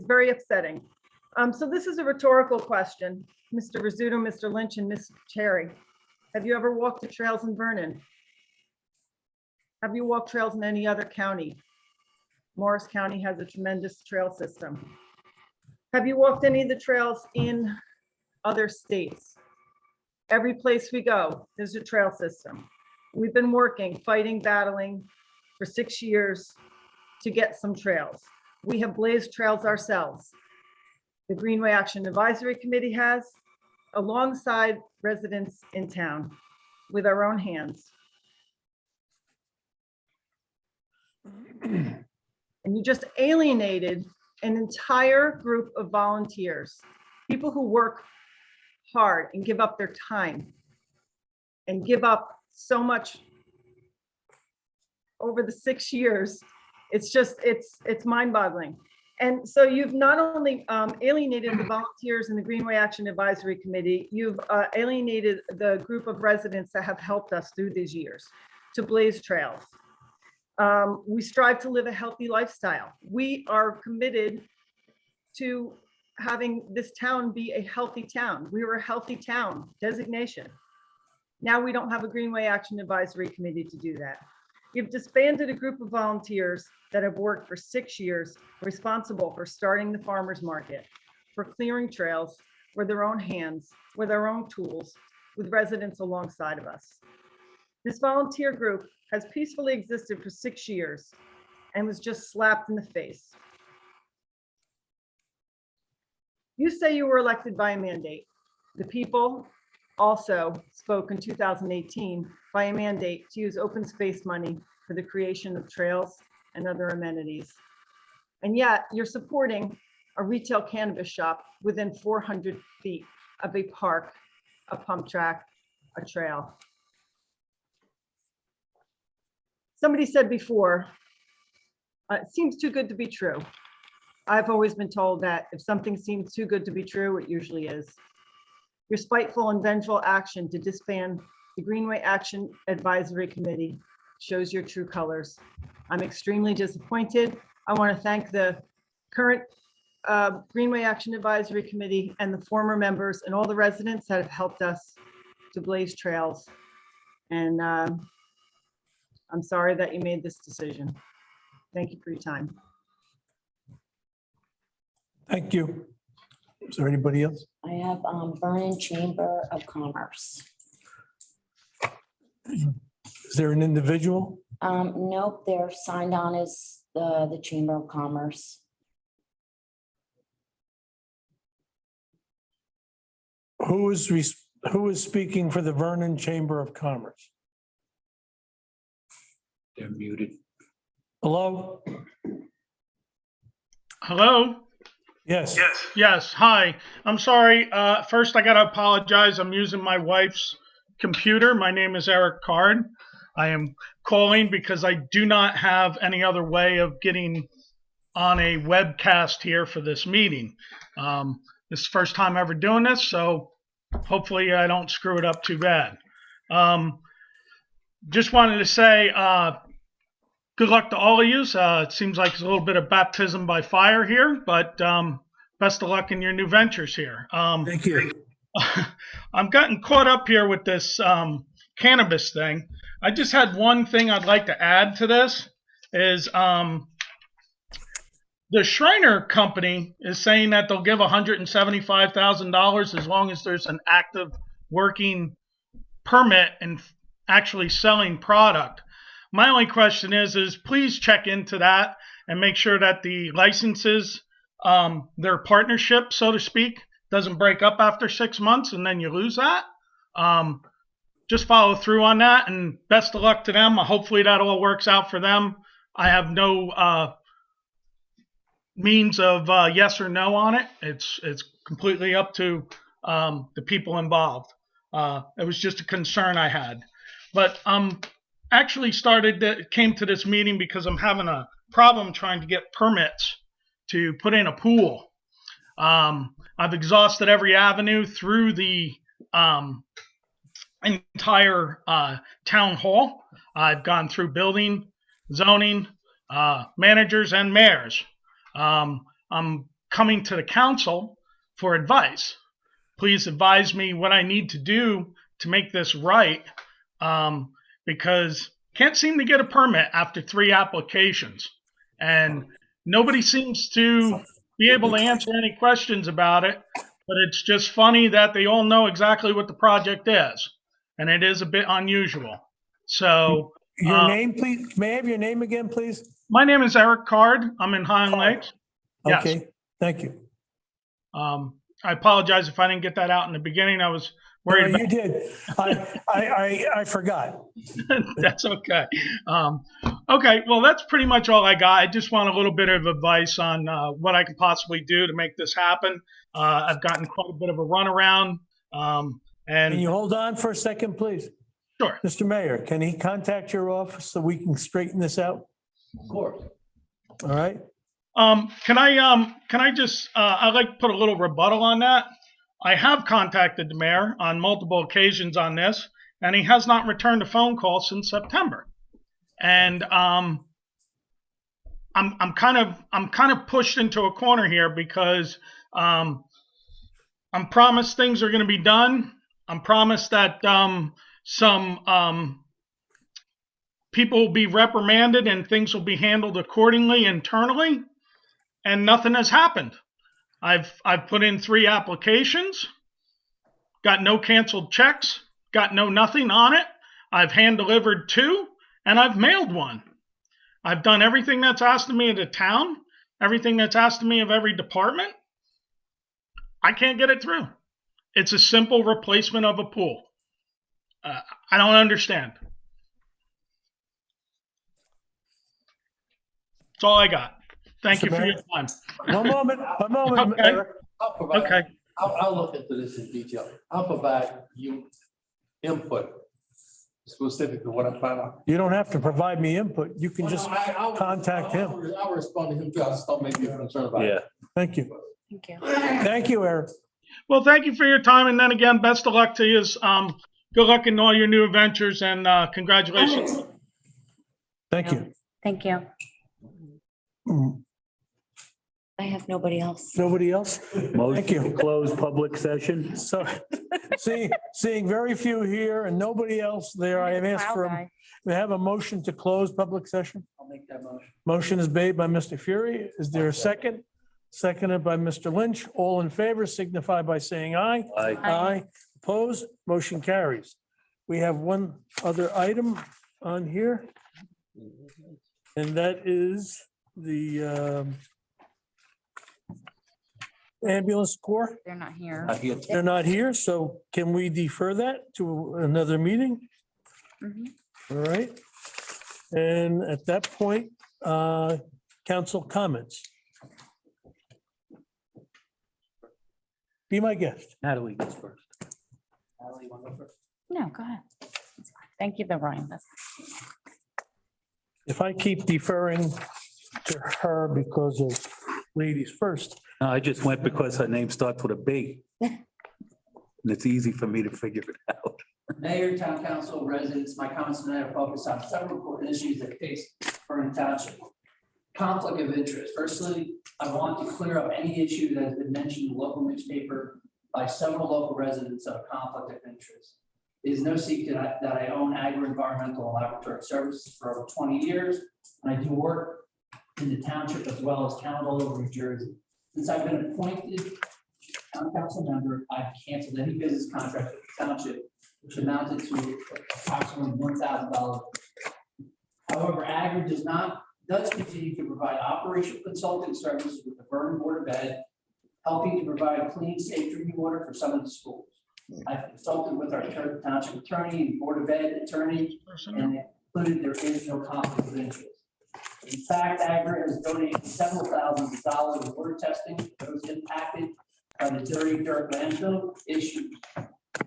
very upsetting. So this is a rhetorical question. Mr. Rizzuto, Mr. Lynch, and Ms. Cherry, have you ever walked the trails in Vernon? Have you walked trails in any other county? Morris County has a tremendous trail system. Have you walked any of the trails in other states? Every place we go, there's a trail system. We've been working, fighting, battling for 6 years to get some trails. We have blazed trails ourselves. The Greenway Action Advisory Committee has, alongside residents in town, with our own hands. And you just alienated an entire group of volunteers, people who work hard and give up their time and give up so much over the 6 years. It's just, it's mind-boggling. And so you've not only alienated the volunteers in the Greenway Action Advisory Committee, you've alienated the group of residents that have helped us through these years to blaze trails. We strive to live a healthy lifestyle. We are committed to having this town be a healthy town. We were a healthy town designation. Now we don't have a Greenway Action Advisory Committee to do that. You've disbanded a group of volunteers that have worked for 6 years, responsible for starting the farmer's market, for clearing trails with their own hands, with our own tools, with residents alongside of us. This volunteer group has peacefully existed for 6 years and was just slapped in the face. You say you were elected by a mandate. The people also spoke in 2018 by a mandate to use open space money for the creation of trails and other amenities. And yet you're supporting a retail cannabis shop within 400 feet of a park, a pump track, a trail. Somebody said before, it seems too good to be true. I've always been told that if something seems too good to be true, it usually is. Your spiteful and vengeful action to disband the Greenway Action Advisory Committee shows your true colors. I'm extremely disappointed. I want to thank the current Greenway Action Advisory Committee and the former members and all the residents that have helped us to blaze trails. And I'm sorry that you made this decision. Thank you for your time. Thank you. Is there anybody else? I have Vernon Chamber of Commerce. Is there an individual? Nope, they're signed on as the Chamber of Commerce. Who is speaking for the Vernon Chamber of Commerce? They're muted. Hello? Hello? Yes. Yes. Hi. I'm sorry. First, I got to apologize. I'm using my wife's computer. My name is Eric Card. I am calling because I do not have any other way of getting on a webcast here for this meeting. This is the first time ever doing this, so hopefully I don't screw it up too bad. Just wanted to say good luck to all of you. It seems like it's a little bit of baptism by fire here, but best of luck in your new ventures here. Thank you. I'm getting caught up here with this cannabis thing. I just had one thing I'd like to add to this is the Shriner Company is saying that they'll give $175,000 as long as there's an active working permit and actually selling product. My only question is please check into that and make sure that the licenses, their partnership, so to speak, doesn't break up after 6 months and then you lose that. Just follow through on that and best of luck to them. Hopefully that all works out for them. I have no means of yes or no on it. It's completely up to the people involved. It was just a concern I had. But actually came to this meeting because I'm having a problem trying to get permits to put in a pool. I've exhausted every avenue through the entire town hall. I've gone through building, zoning, managers, and mayors. I'm coming to the council for advice. Please advise me what I need to do to make this right, because can't seem to get a permit after 3 applications. And nobody seems to be able to answer any questions about it, but it's just funny that they all know exactly what the project is. And it is a bit unusual. So your name, please. May I have your name again, please? My name is Eric Card. I'm in Highland Lakes. Yes. Okay, thank you. I apologize if I didn't get that out in the beginning. I was No, worried you did. I forgot. That's okay. Okay, well, that's pretty much all I got. I just want a little bit of advice on what I could possibly do to make this happen. I've gotten quite a bit of a runaround. Can And you hold on for a second, please? Sure. Mr. Mayor, can he contact your office so we can straighten this out? Of course. All right? Can I just, I'd like to put a little rebuttal on that. I have contacted the mayor on multiple occasions on this, and he has not returned a phone call since September. And I'm kind of pushed into a corner here because I'm promised things are going to be done. I'm promised that some people will be reprimanded and things will be handled accordingly internally, and nothing has happened. I've put in 3 applications, got no canceled checks, got no nothing on it. I've hand delivered 2, and I've mailed 1. I've done everything that's asked of me of the town, everything that's asked of me of every department. I can't get it through. It's a simple replacement of a pool. I don't understand. That's all I got. Thank you for your time. One moment, Okay. Eric. I'll provide, Okay. I'll look into this in detail. I'll provide you input specific to what I'm finding out. You don't have to provide me input. You can just contact him. I'll respond to him too. I just don't make you concerned about it. Thank you. Thank you. Thank you, Eric. Well, thank you for your time. And then again, best of luck to you. Good luck in all your new adventures and congratulations. Thank you. Thank you. I have nobody else. Nobody else? Motion Thank you. to close public session. So, seeing very few here and nobody else there, I have asked for, we have a motion to close public session. I'll make that motion. Motion is made by Mr. Fury. Is there a second? Seconded by Mr. Lynch. All in favor signify by saying aye. Aye. Aye. Opposed? Motion carries. We have one other item on here. And that is the ambulance corps. They're not here. They're not here, so can we defer that to another meeting? Mhm. All right. And at that point, council comments. Be my guest. Natalie goes first. Natalie, you want to go first? No, go ahead. It's fine. Thank you, though, Ryan. That's If I keep deferring to her because of ladies first. No, I just went because her name starts with a B. And it's easy for me to figure it out. Mayor, town council, residents, my comments tonight are focused on several important issues that face Vernon Township. Conflict of interest. Firstly, I want to clear up any issue that has been mentioned in the local newspaper by several local residents of conflict of interest. It is no secret that I own agri-environmental and laboratory services for over 20 years, and I do work in the township as well as towns all over New Jersey. Since I've been appointed town council member, I've canceled any business contract with the township, which amounted to approximately $1,000. However, Agri does continue to provide operational consulting services with the Vernon Board of Ed, helping to provide clean, safe drinking water for some of the schools. I've consulted with our township attorney and Board of Ed attorney, and included there is no conflict of interest. In fact, Agri has donated several thousands of dollars of water testing to those impacted by the dirty dirt landfill issue.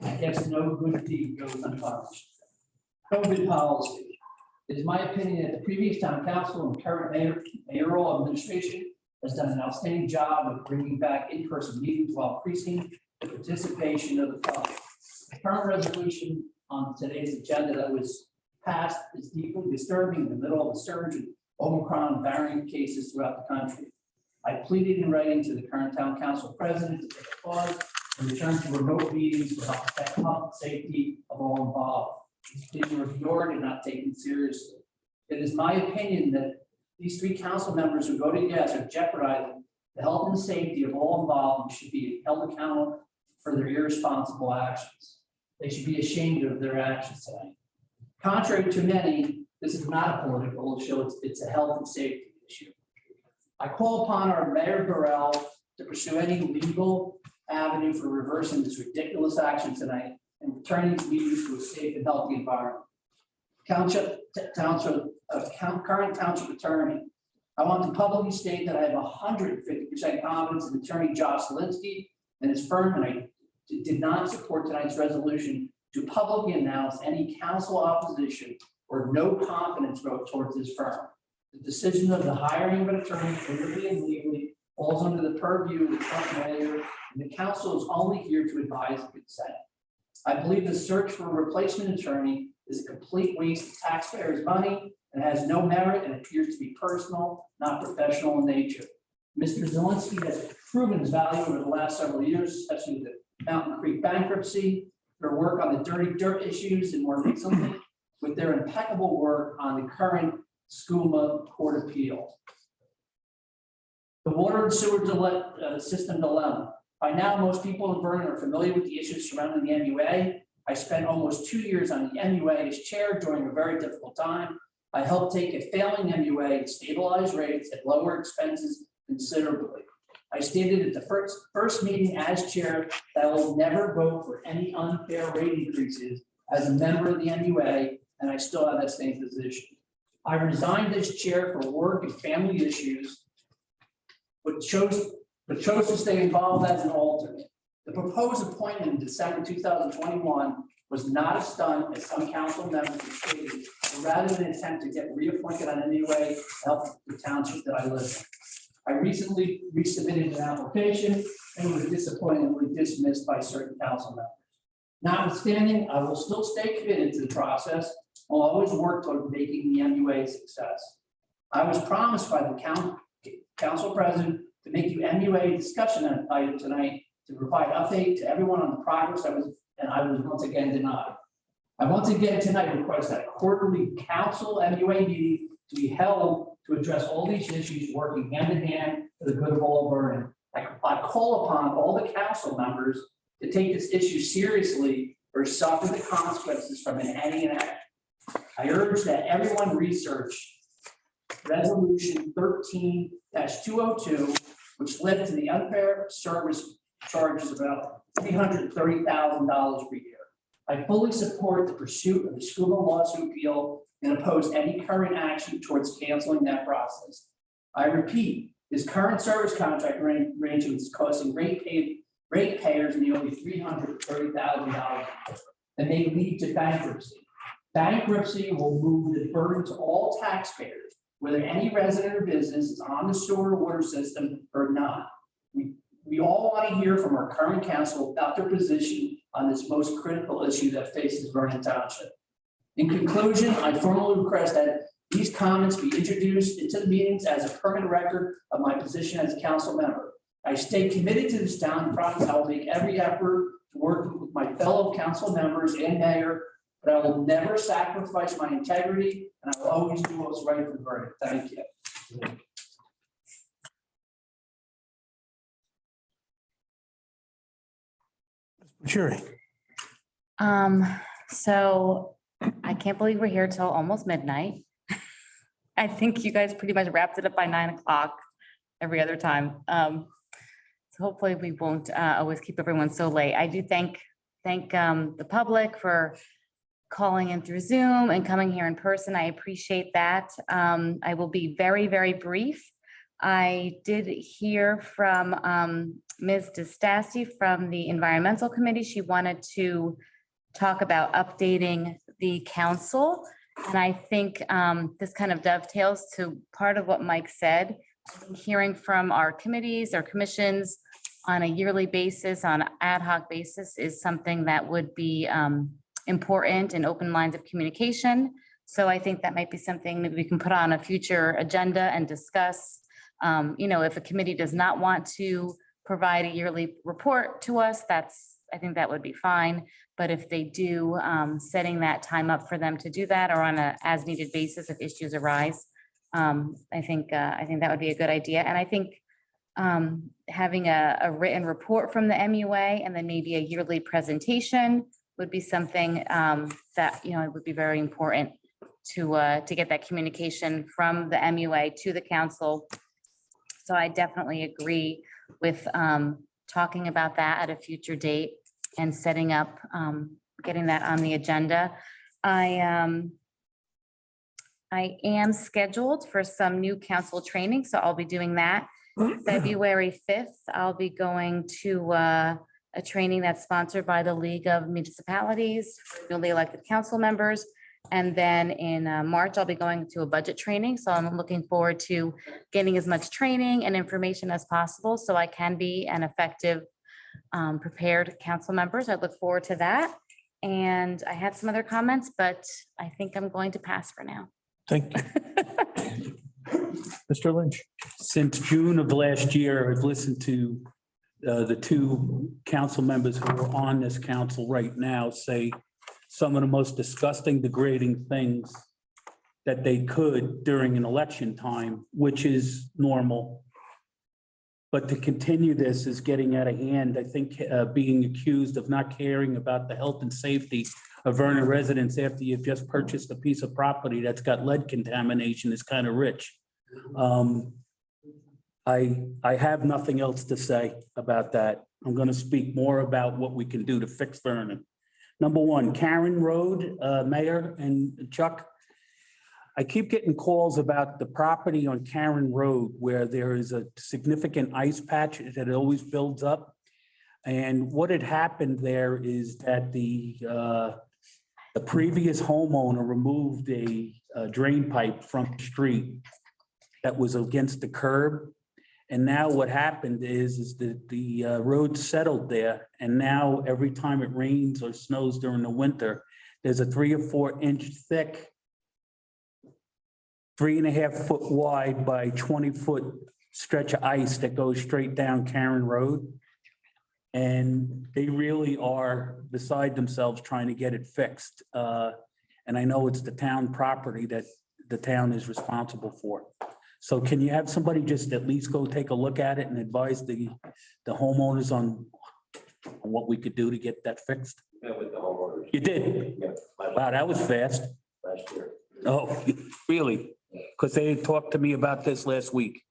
I guess no good deed goes unpunished. COVID policy. It is my opinion that the previous town council and current mayoral administration has done an outstanding job of bringing back in-person meetings while increasing the participation of the public. The current resolution on today's agenda that was passed is deeply disturbing in the middle of a surge in Omicron variant cases throughout the country. I pleaded in writing to the current town council president to take a pause and return to remote meetings to help protect public safety of all involved. These pleas were ignored and not taken seriously. It is my opinion that these 3 council members who voted yes are jeopardizing the health and safety of all involved and should be held accountable for their irresponsible actions. They should be ashamed of their actions tonight. Contrary to many, This is not a political issue, it's a health and safety issue. I call upon our Mayor Burrell to pursue any legal avenue for reversing this ridiculous action tonight and returning these meetings to a safe and healthy environment. Current township attorney, I want to publicly state that I have 150% confidence in Attorney Josh Linsky and his firm, and I did not support tonight's resolution to publicly announce any council opposition or no confidence vote towards this firm. The decision of the hiring of an attorney clearly and legally falls under the purview of the current mayor, and the council is only here to advise and consent. I believe the search for a replacement attorney is a complete waste of taxpayers' money and has no merit and appears to be personal, not professional in nature. Mr. Zelinski has proven his value over the last several years, especially with the Mountain Creek bankruptcy, their work on the dirty dirt issues, and more recently, with their impeccable work on the current SCUMA court appeal. The water and sewer system dilemma. By now, most people in Vernon are familiar with the issues surrounding the MUA. I spent almost 2 years on the MUA as chair during a very difficult time. I helped take a failing MUA and stabilize rates and lower expenses considerably. I stated at the first meeting as chair that I will never vote for any unfair rate increases as a member of the MUA, and I still have that same position. I resigned as chair for work and family issues, but chose to stay involved as an alternate. The proposed appointment in December 2021 was not a stunt, as some council members have stated, but rather an attempt to get reappointed on MUA to help the township that I live in. I recently resubmitted an application and was disappointingly dismissed by certain council members. Notwithstanding, I will still stay committed to the process. I'll always work toward making the MUA a success. I was promised by the council president to make you MUA discussion item tonight to provide update to everyone on the progress I was once again denied. I once again tonight request that a quarterly council MUA meeting to be held to address all these issues, working hand in hand for the good of all of Vernon. I call upon all the council members to take this issue seriously or suffer the consequences from any inaction. I urge that everyone research Resolution 13-202, which led to the unfair service charges of about $330,000 per year. I fully support the pursuit of the SCUMA lawsuit appeal and oppose any current action towards canceling that process. I repeat, this current service contract arrangement is costing ratepayers nearly $330,000 and may lead to bankruptcy. Bankruptcy will move the burden to all taxpayers, whether any resident or business is on the sewer water system or not. We all want to hear from our current council about their position on this most critical issue that faces Vernon Township. In conclusion, I formally request that these comments be introduced into the meetings as a permanent record of my position as a council member. I stay committed to this town and promise I will make every effort to work with my fellow council members and mayor, but I will never sacrifice my integrity, and I will always do what's right for Vernon. Thank you. Sherry. So I can't believe we're here till almost midnight. I think you guys pretty much wrapped it up by 9 o'clock every other time. So hopefully we won't always keep everyone so late. I do thank the public for calling in through Zoom and coming here in person. I appreciate that. I will be very, very brief. I did hear from Ms. DeStassi from the Environmental Committee. She wanted to talk about updating the council. And I think this kind of dovetails to part of what Mike said. Hearing from our committees or commissions on a yearly basis, on an ad hoc basis, is something that would be important in open lines of communication. So I think that might be something maybe we can put on a future agenda and discuss. If a committee does not want to provide a yearly report to us, I think that would be fine. But if they do, setting that time up for them to do that, or on a as needed basis if issues arise, I think that would be a good idea. And I think having a written report from the MUA and then maybe a yearly presentation would be something that would be very important to get that communication from the MUA to the council. So I definitely agree with talking about that at a future date and setting up, getting that on the agenda. I am scheduled for some new council training, so I'll be doing that. February 5th, I'll be going to a training that's sponsored by the League of Municipalities, for newly elected council members. And then in March, I'll be going to a budget training. So I'm looking forward to getting as much training and information as possible so I can be an effective, prepared council member. So I look forward to that. And I had some other comments, but I think I'm going to pass for now. Thank you. Mr. Lynch. Since June of last year, I've listened to the two council members who are on this council right now say some of the most disgusting, degrading things that they could during an election time, which is normal. But to continue this is getting out of hand. I think being accused of not caring about the health and safety of Vernon residents after you've just purchased a piece of property that's got lead contamination is kind of rich. I have nothing else to say about that. I'm going to speak more about what we can do to fix Vernon. Number one, Karen Road, Mayor and Chuck. I keep getting calls about the property on Karen Road where there is a significant ice patch that always builds up. And what had happened there is that the previous homeowner removed a drain pipe from the street that was against the curb. And now what happened is that the road settled there. And now every time it rains or snows during the winter, there's a 3 or 4 inch thick, 3.5 foot wide by 20 foot stretch of ice that goes straight down Karen Road. And they really are beside themselves trying to get it fixed. And I know it's the town property that the town is responsible for. So can you have somebody just at least go take a look at it and advise the homeowners on what we could do to get that fixed? Met with the homeowners. You did? Yeah. Wow, that was fast. Last year. Oh, really? Because they talked to me about this last week.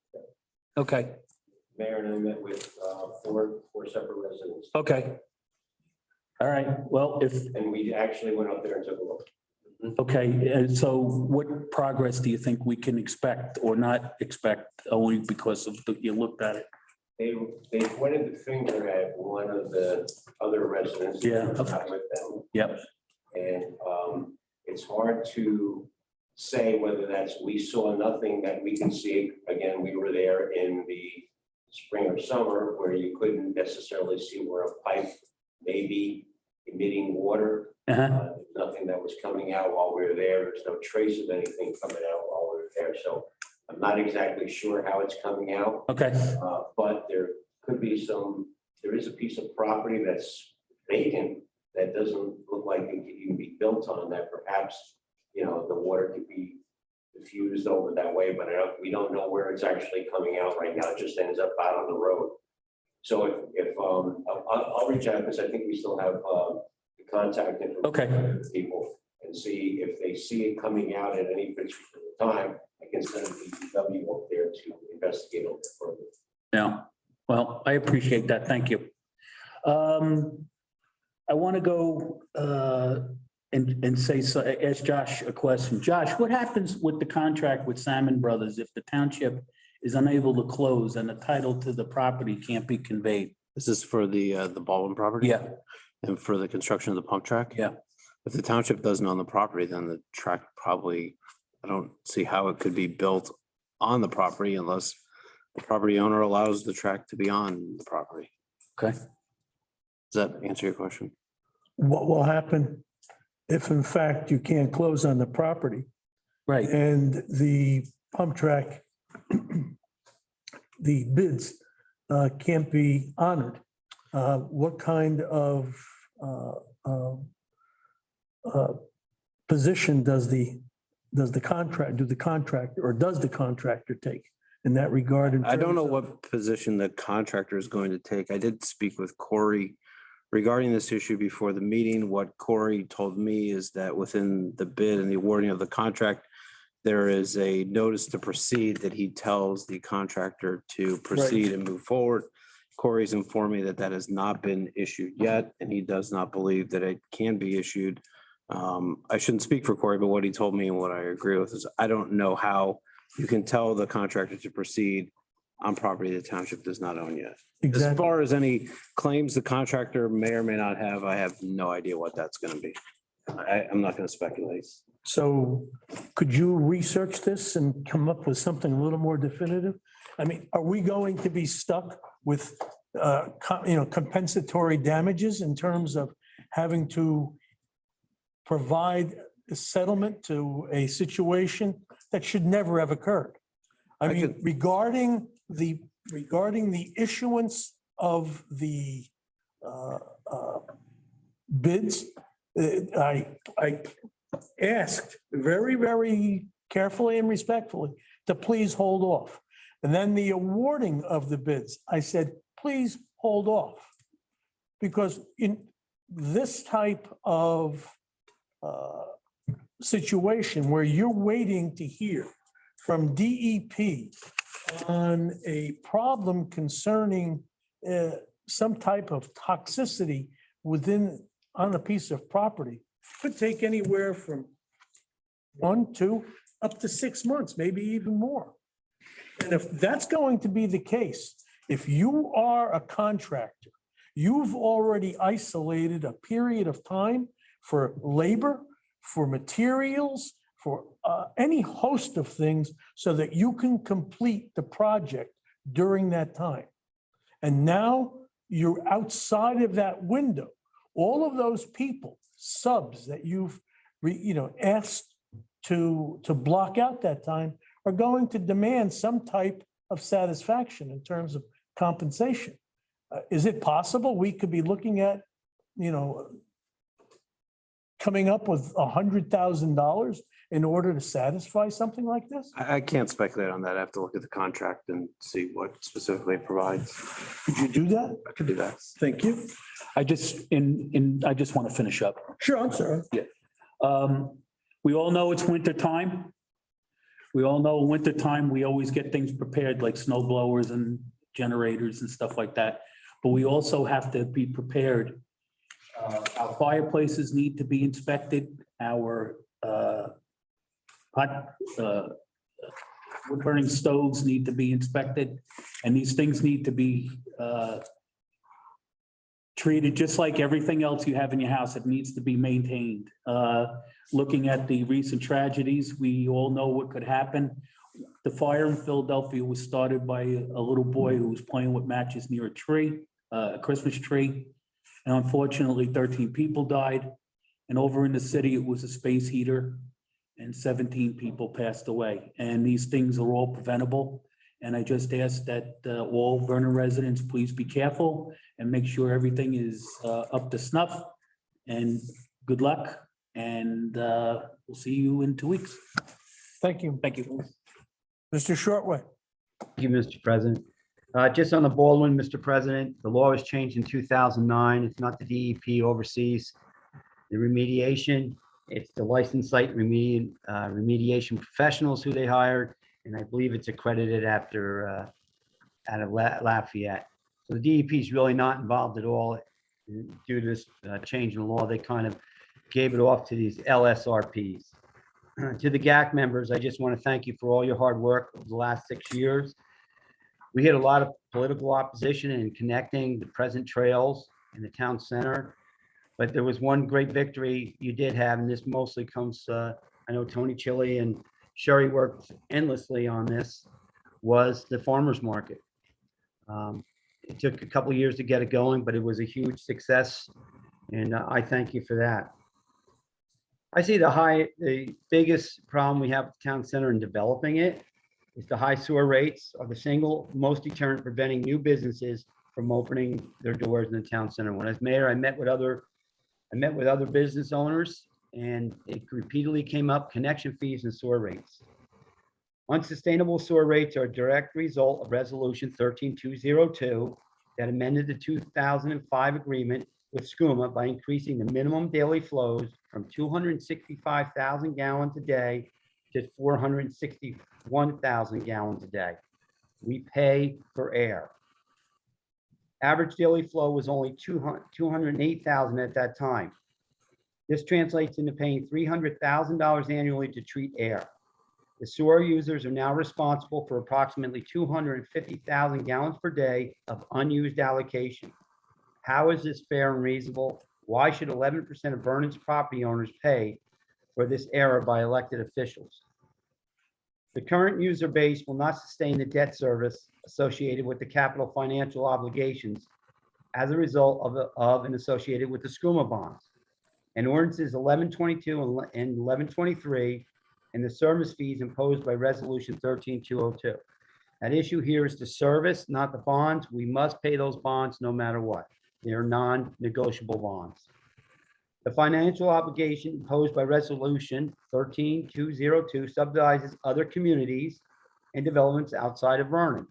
Okay, Mayor and I met with four separate residents. okay. All right, well, And we actually went up there and took a look. okay, and so what progress do you think we can expect or not expect only because of you looked at it? They pointed the finger at one of the other residents. Yeah. Not with them. Yep. And it's hard to say whether that's, we saw nothing that we can see. Again, we were there in the spring or summer where you couldn't necessarily see where a pipe may be emitting water. Nothing that was coming out while we were there. There's no trace of anything coming out while we were there. So I'm not exactly sure how it's coming out. Okay. But there could be there is a piece of property that's vacant that doesn't look like it could even be built on, that perhaps, the water could be diffused over that way, but we don't know where it's actually coming out right now. It just ends up out on the road. So if I'll reach out because I think we still have the contact information of people and see if they see it coming out at any particular time. I can send the DPW up there to investigate a little further. Yeah, well, I appreciate that. Thank you. I want to go and say, so ask Josh a question. Josh, what happens with the contract with Salmon Brothers if the township is unable to close and the title to the property can't be conveyed? This is for the Baldwin property? Yeah. And for the construction of the pump track? Yeah. If the township doesn't own the property, then the track probably, I don't see how it could be built on the property unless the property owner allows the track to be on the property. Okay. Does that answer your question? What will happen if in fact you can't close on the property? Right. And the pump track, the bids can't be honored. What kind of position does the contractor take in that regard? I don't know what position the contractor is going to take. I did speak with Corey regarding this issue before the meeting, what Corey told me is that within the bid and the awarding of the contract, there is a notice to proceed that he tells the contractor to proceed and move forward. Corey's informed me that that has not been issued yet, and he does not believe that it can be issued. I shouldn't speak for Corey, but what he told me and what I agree with is I don't know how you can tell the contractor to proceed on property the township does not own yet. As Exactly. far as any claims the contractor may or may not have, I have no idea what that's going to be. I'm not going to speculate. So could you research this and come up with something a little more definitive? I mean, are we going to be stuck with, compensatory damages in terms of having to provide a settlement to a situation that should never have occurred? I mean, regarding the issuance of the bids, I asked very, very carefully and respectfully to please hold off. And then the awarding of the bids, I said, please hold off. Because in this type of situation where you're waiting to hear from DEP on a problem concerning some type of toxicity on a piece of property, could take anywhere from 1, 2, up to 6 months, maybe even more. And if that's going to be the case, if you are a contractor, you've already isolated a period of time for labor, for materials, for any host of things so that you can complete the project during that time. And now you're outside of that window. All of those people, subs that you've asked to block out that time are going to demand some type of satisfaction in terms of compensation. Is it possible we could be looking at, coming up with $100,000 in order to satisfy something like this? I can't speculate on that. I have to look at the contract and see what specifically it provides. Could you do that? I could do that. Thank you. I just want to finish up. Sure, I'm sorry. Yeah. We all know it's winter time. We all know in winter time, we always get things prepared like snow blowers and generators and stuff like that. But we also have to be prepared. Our fireplaces need to be inspected. Our wood burning stoves need to be inspected. And these things need to be treated just like everything else you have in your house. It needs to be maintained. Looking at the recent tragedies, we all know what could happen. The fire in Philadelphia was started by a little boy who was playing with matches near a tree, a Christmas tree. And unfortunately, 13 people died. And over in the city, it was a space heater and 17 people passed away. And these things are all preventable. And I just ask that all Vernon residents, please be careful and make sure everything is up to snuff. And good luck. And we'll see you in 2 weeks. Thank you. Thank you. Mr. Shortway. Thank you, Mr. President. Just on the Baldwin, Mr. President, the law was changed in 2009. It's not the DEP oversees the remediation. It's the licensed site remediation professionals who they hired. And I believe it's accredited out of Lafayette. So the DEP is really not involved at all due to this change in the law. They kind of gave it off to these LSRPs. To the GAC members, I just want to thank you for all your hard work over the last 6 years. We had a lot of political opposition in connecting the present trails and the town center, but there was one great victory you did have, and this mostly comes, I know Tony Chili and Sherry worked endlessly on this, was the farmer's market. It took a couple of years to get it going, but it was a huge success, and I thank you for that. I see the biggest problem we have with the town center in developing it is the high sewer rates are the single most deterrent preventing new businesses from opening their doors in the town center. When I was mayor, I met with other business owners, and it repeatedly came up connection fees and sewer rates. Unsustainable sewer rates are a direct result of Resolution 13202 that amended the 2005 agreement with SCUMA by increasing the minimum daily flows from 265,000 gallons a day to 461,000 gallons a day. We pay for air. Average daily flow was only 208,000 at that time. This translates into paying $300,000 annually to treat air. The sewer users are now responsible for approximately 250,000 gallons per day of unused allocation. How is this fair and reasonable? Why should 11% of Vernon's property owners pay for this error by elected officials? The current user base will not sustain the debt service associated with the capital financial obligations as a result of and associated with the SCUMA bonds. And ordinances 1122 and 1123 and the service fees imposed by resolution 13202. At issue here is the service, not the bonds. We must pay those bonds no matter what. They are non-negotiable bonds. The financial obligation imposed by resolution 13202 subsidizes other communities and developments outside of Vernon.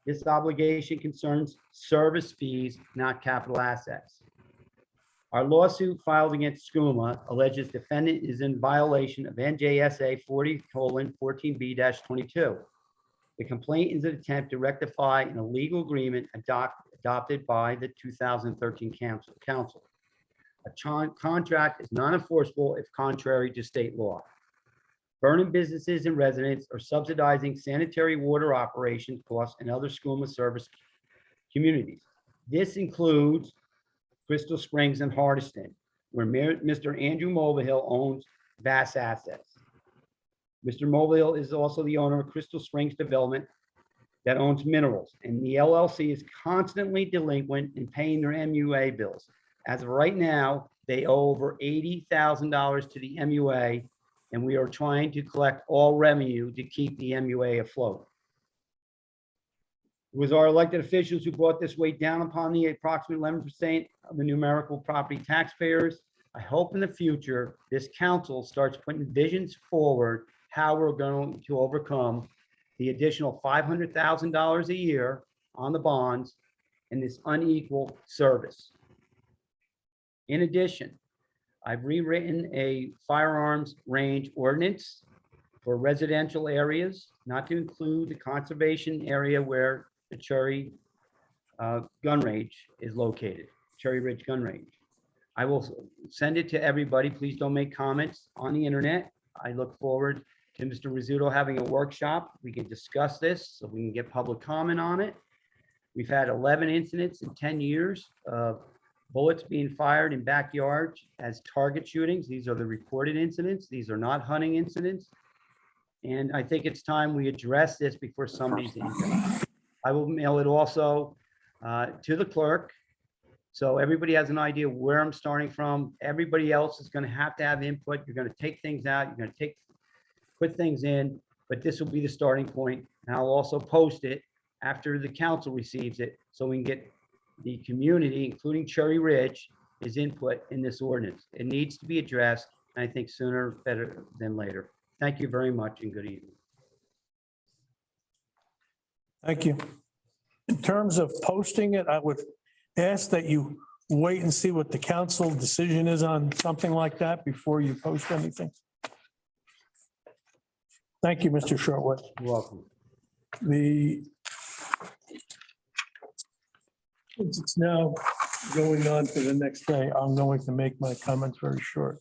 This obligation concerns service fees, not capital assets. Our lawsuit filed against SCUMA alleges defendant is in violation of NJSA 40:14B-22. The complaint is an attempt to rectify an illegal agreement adopted by the 2013 council. A contract is non-enforceable if contrary to state law. Vernon businesses and residents are subsidizing sanitary water operations costs and other SCUMA service communities. This includes Crystal Springs and Hardiston, where Mr. Andrew Mulvihill owns vast assets. Mr. Mulvihill is also the owner of Crystal Springs Development that owns minerals, and the LLC is constantly delinquent in paying their MUA bills. As of right now, they owe over $80,000 to the MUA, and we are trying to collect all revenue to keep the MUA afloat. It was our elected officials who brought this weight down upon the approximate 11% of the numerical property taxpayers. I hope in the future, this council starts putting visions forward how we're going to overcome the additional $500,000 a year on the bonds and this unequal service. In addition, I've rewritten a firearms range ordinance for residential areas, not to include the conservation area where the Cherry gun range is located, Cherry Ridge Gun Range. I will send it to everybody. Please don't make comments on the internet. I look forward to Mr. Rizzuto having a workshop. We can discuss this so we can get public comment on it. We've had 11 incidents in 10 years of bullets being fired in backyards as target shootings. These are the reported incidents. These are not hunting incidents. And I think it's time we address this before somebody's injured. I will mail it also to the clerk, so everybody has an idea where I'm starting from. Everybody else is going to have input. You're going to take things out. You're going to put things in, but this will be the starting point. And I'll also post it after the council receives it, so we can get the community, including Cherry Ridge, his input in this ordinance. It needs to be addressed, and I think sooner better than later. Thank you very much and good evening. Thank you. In terms of posting it, I would ask that you wait and see what the council decision is on something like that before you post anything. Thank you, Mr. Shortwood. You're welcome. It's now going on to the next day. I'm going to make my comments very short.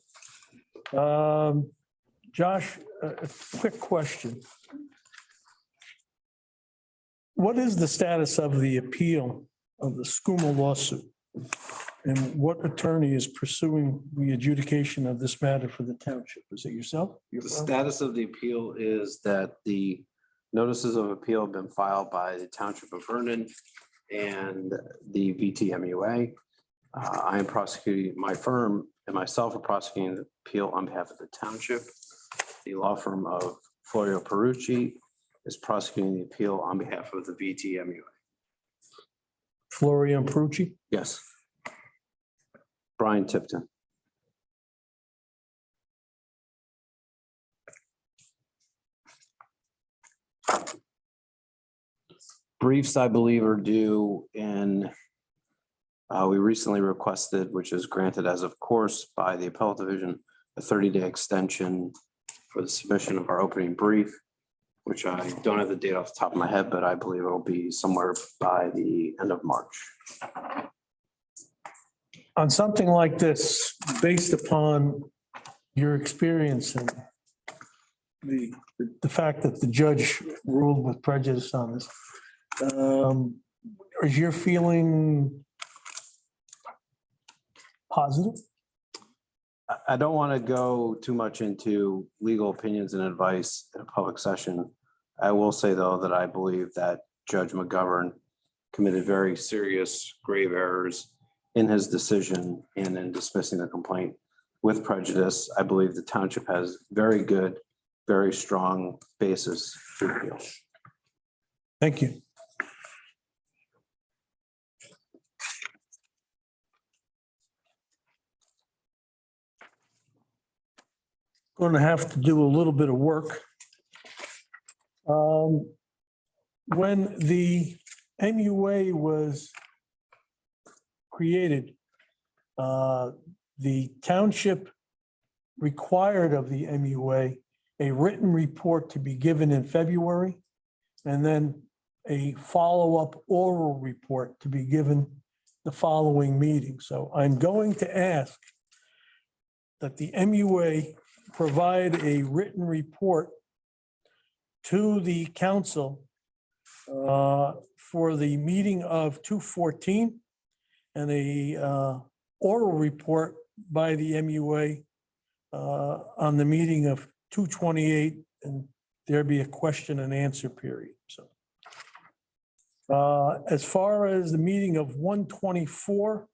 Josh, a quick question. What is the status of the appeal of the SCUMA lawsuit? And what attorney is pursuing the adjudication of this matter for the township? Is it yourself? The status of the appeal is that the notices of appeal have been filed by the Township of Vernon and the VTMUA. I am prosecuting, my firm and myself are prosecuting the appeal on behalf of the township. The law firm of Florio Perucci is prosecuting the appeal on behalf of the VTMUA. Florio Perucci? Yes. Brian Tipton. Briefs, I believe, are due in We recently requested, which is granted as of course by the appellate division, a 30-day extension for the submission of our opening brief, which I don't have the date off the top of my head, but I believe it'll be somewhere by the end of March. On something like this, based upon your experience and the fact that the judge ruled with prejudice on this, is your feeling positive? I don't want to go too much into legal opinions and advice in a public session. I will say, though, that I believe that Judge McGovern committed very serious, grave errors in his decision and in dismissing the complaint with prejudice. I believe the township has very good, very strong basis to appeal. Thank you. Going to have to do a little bit of work. When the MUA was created, the township required of the MUA a written report to be given in February, and then a follow-up oral report to be given the following meeting. So I'm going to ask that the MUA provide a written report to the council for the meeting of 2/14 and a oral report by the MUA on the meeting of 2/28, and there be a question and answer period. So as far as the meeting of 1/24,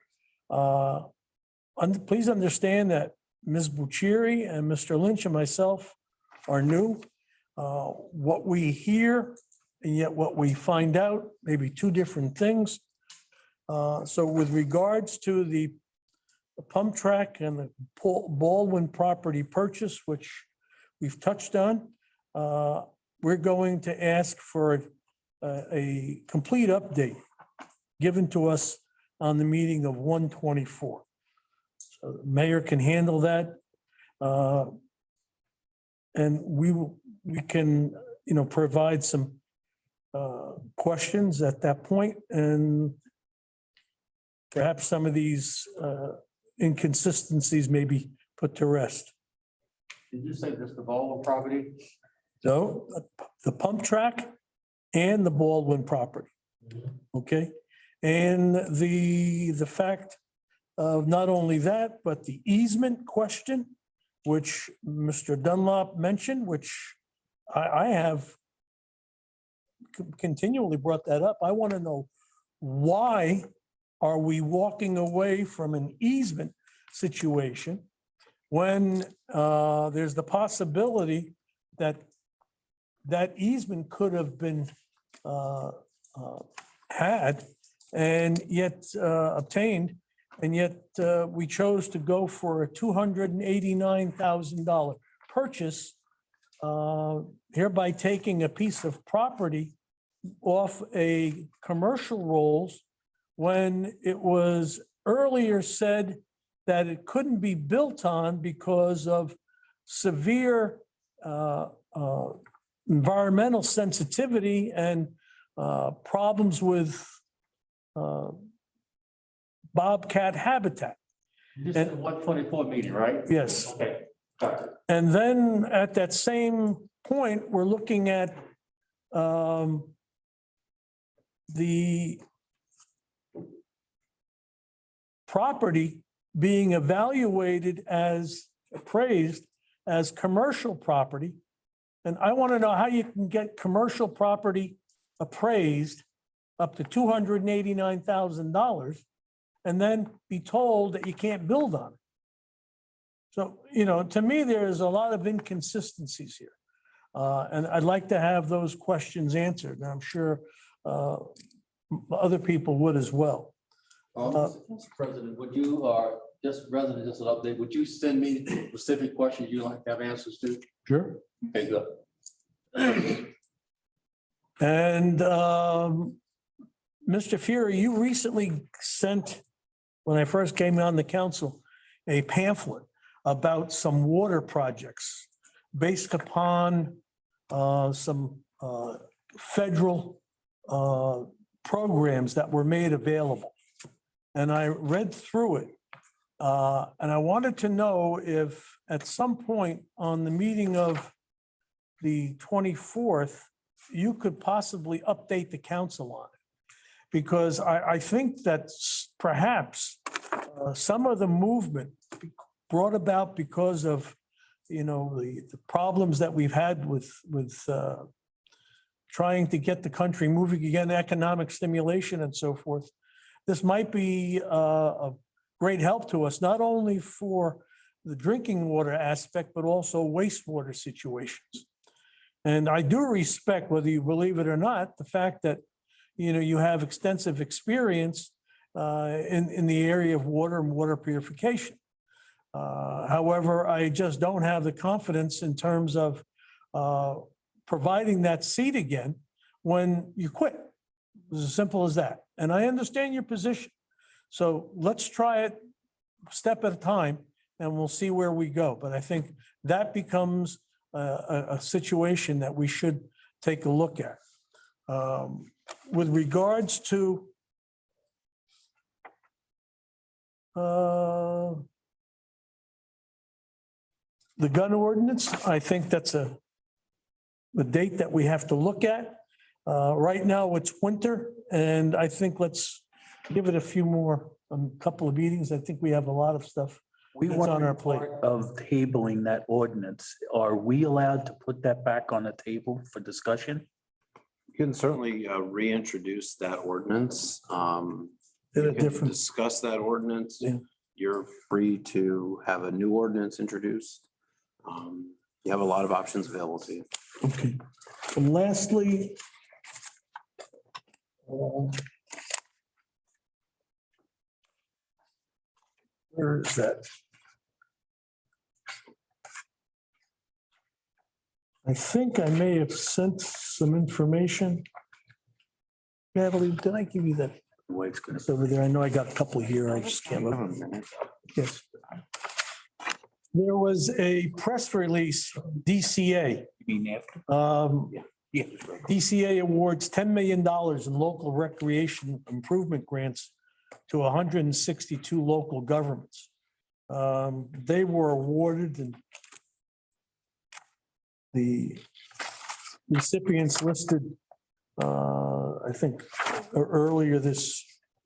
please understand that Ms. Bucieri and Mr. Lynch and myself are new. What we hear and yet what we find out may be two different things. So with regards to the pump track and the Baldwin property purchase, which we've touched on, we're going to ask for a complete update given to us on the meeting of 1/24. So the mayor can handle that. And we can, provide some questions at that point, and perhaps some of these inconsistencies may be put to rest. Did you say just the Baldwin property? So the pump track and the Baldwin property. Okay, and the fact of not only that, but the easement question, which Mr. Dunlop mentioned, which I have continually brought that up. I want to know, why are we walking away from an easement situation when there's the possibility that that easement could have been had and yet obtained, and yet we chose to go for a $289,000 purchase, hereby taking a piece of property off a commercial rolls when it was earlier said that it couldn't be built on because of severe environmental sensitivity and problems with bobcat habitat. This is the 124 meeting, right? Yes. Okay. Got it. And then at that same point, we're looking at the property being evaluated as appraised as commercial property. And I want to know how you can get commercial property appraised up to $289,000 and then be told that you can't build on it. So, to me, there's a lot of inconsistencies here. And I'd like to have those questions answered, and I'm sure other people would as well. Mr. President, would you, or just rather than just an update, would you send me specific questions you'd like to have answers to? Sure. Okay, good. And Mr. Fury, you recently sent when I first came on the council, a pamphlet about some water projects based upon some federal programs that were made available. And I read through it. And I wanted to know if at some point on the meeting of the 24th, you could possibly update the council on it. Because I think that perhaps some of the movement brought about because of, the problems that we've had with trying to get the country moving again, economic stimulation and so forth. This might be a great help to us, not only for the drinking water aspect, but also wastewater situations. And I do respect, whether you believe it or not, the fact that, you have extensive experience in the area of water and water purification. However, I just don't have the confidence in terms of providing that seat again when you quit. It's as simple as that. And I understand your position. So let's try it step at a time and we'll see where we go. But I think that becomes a situation that we should take a look at. With regards to the gun ordinance, I think that's the date that we have to look at. Right now, it's winter, and I think let's give it a few more, couple of meetings. I think we have a lot of stuff We that's want on our plate. of tabling that ordinance. Are we allowed to put that back on the table for discussion? You can certainly reintroduce that ordinance. In You a can different, discuss that ordinance. Yeah. You're free to have a new ordinance introduced. You have a lot of options available to you. okay. And lastly, where is that? I think I may have sent some information. Natalie, did I give you that? Wife's gonna. It's over there. I know I got a couple here. I just can't remember. Yes. There was a press release, DCA. You mean after? Yeah. DCA awards $10 million in local recreation improvement grants to 162 local governments. They were awarded and the recipients listed, I think, earlier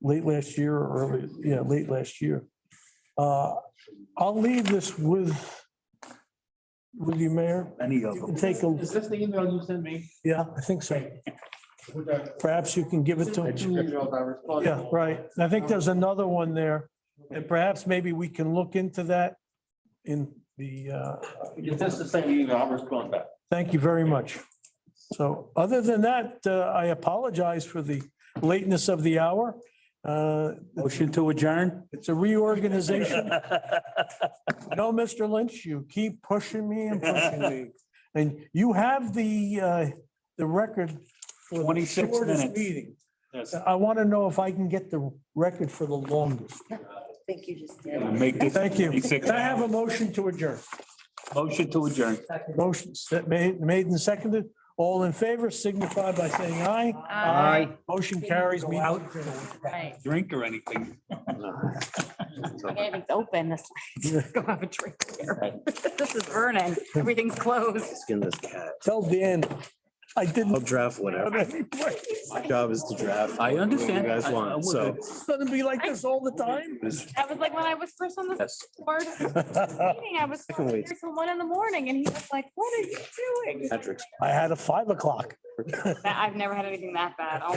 late last year, or late last year. I'll leave this with you, Mayor. Any of You them. can take a, Is this the email you sent me? yeah, I think so. Perhaps you can give it to him. Yeah, right. I think there's another one there. And perhaps maybe we can look into that in the, If that's the same email, I'll respond back. thank you very much. So other than that, I apologize for the lateness of the hour. Motion to adjourn? It's a reorganization. No, Mr. Lynch, you keep pushing me and pushing me. And you have the record for the 26 shortest minutes. meeting. Yes. I want to know if I can get the record for the longest. I think you just did. Make this Thank you. 26 Can I have a motion to adjourn? Motion to adjourn. Motions that made and seconded. All in favor signify by saying aye. Aye. Motion carries me out. Right. Drink or anything. Everything's open. Go have a drink here. This is Vernon. Everything's closed. Skin this cat. Tell Dan, I I'll didn't. draft whatever. My job is to draft. I understand. What you guys want, so. It's gonna be like this all the time. That was like when I was first on the Yes. board meeting, I was can wait. here till 1 a.m. and he was like, what are you doing? Patrick's I had a 5 o'clock. I've never had anything that bad. Oh my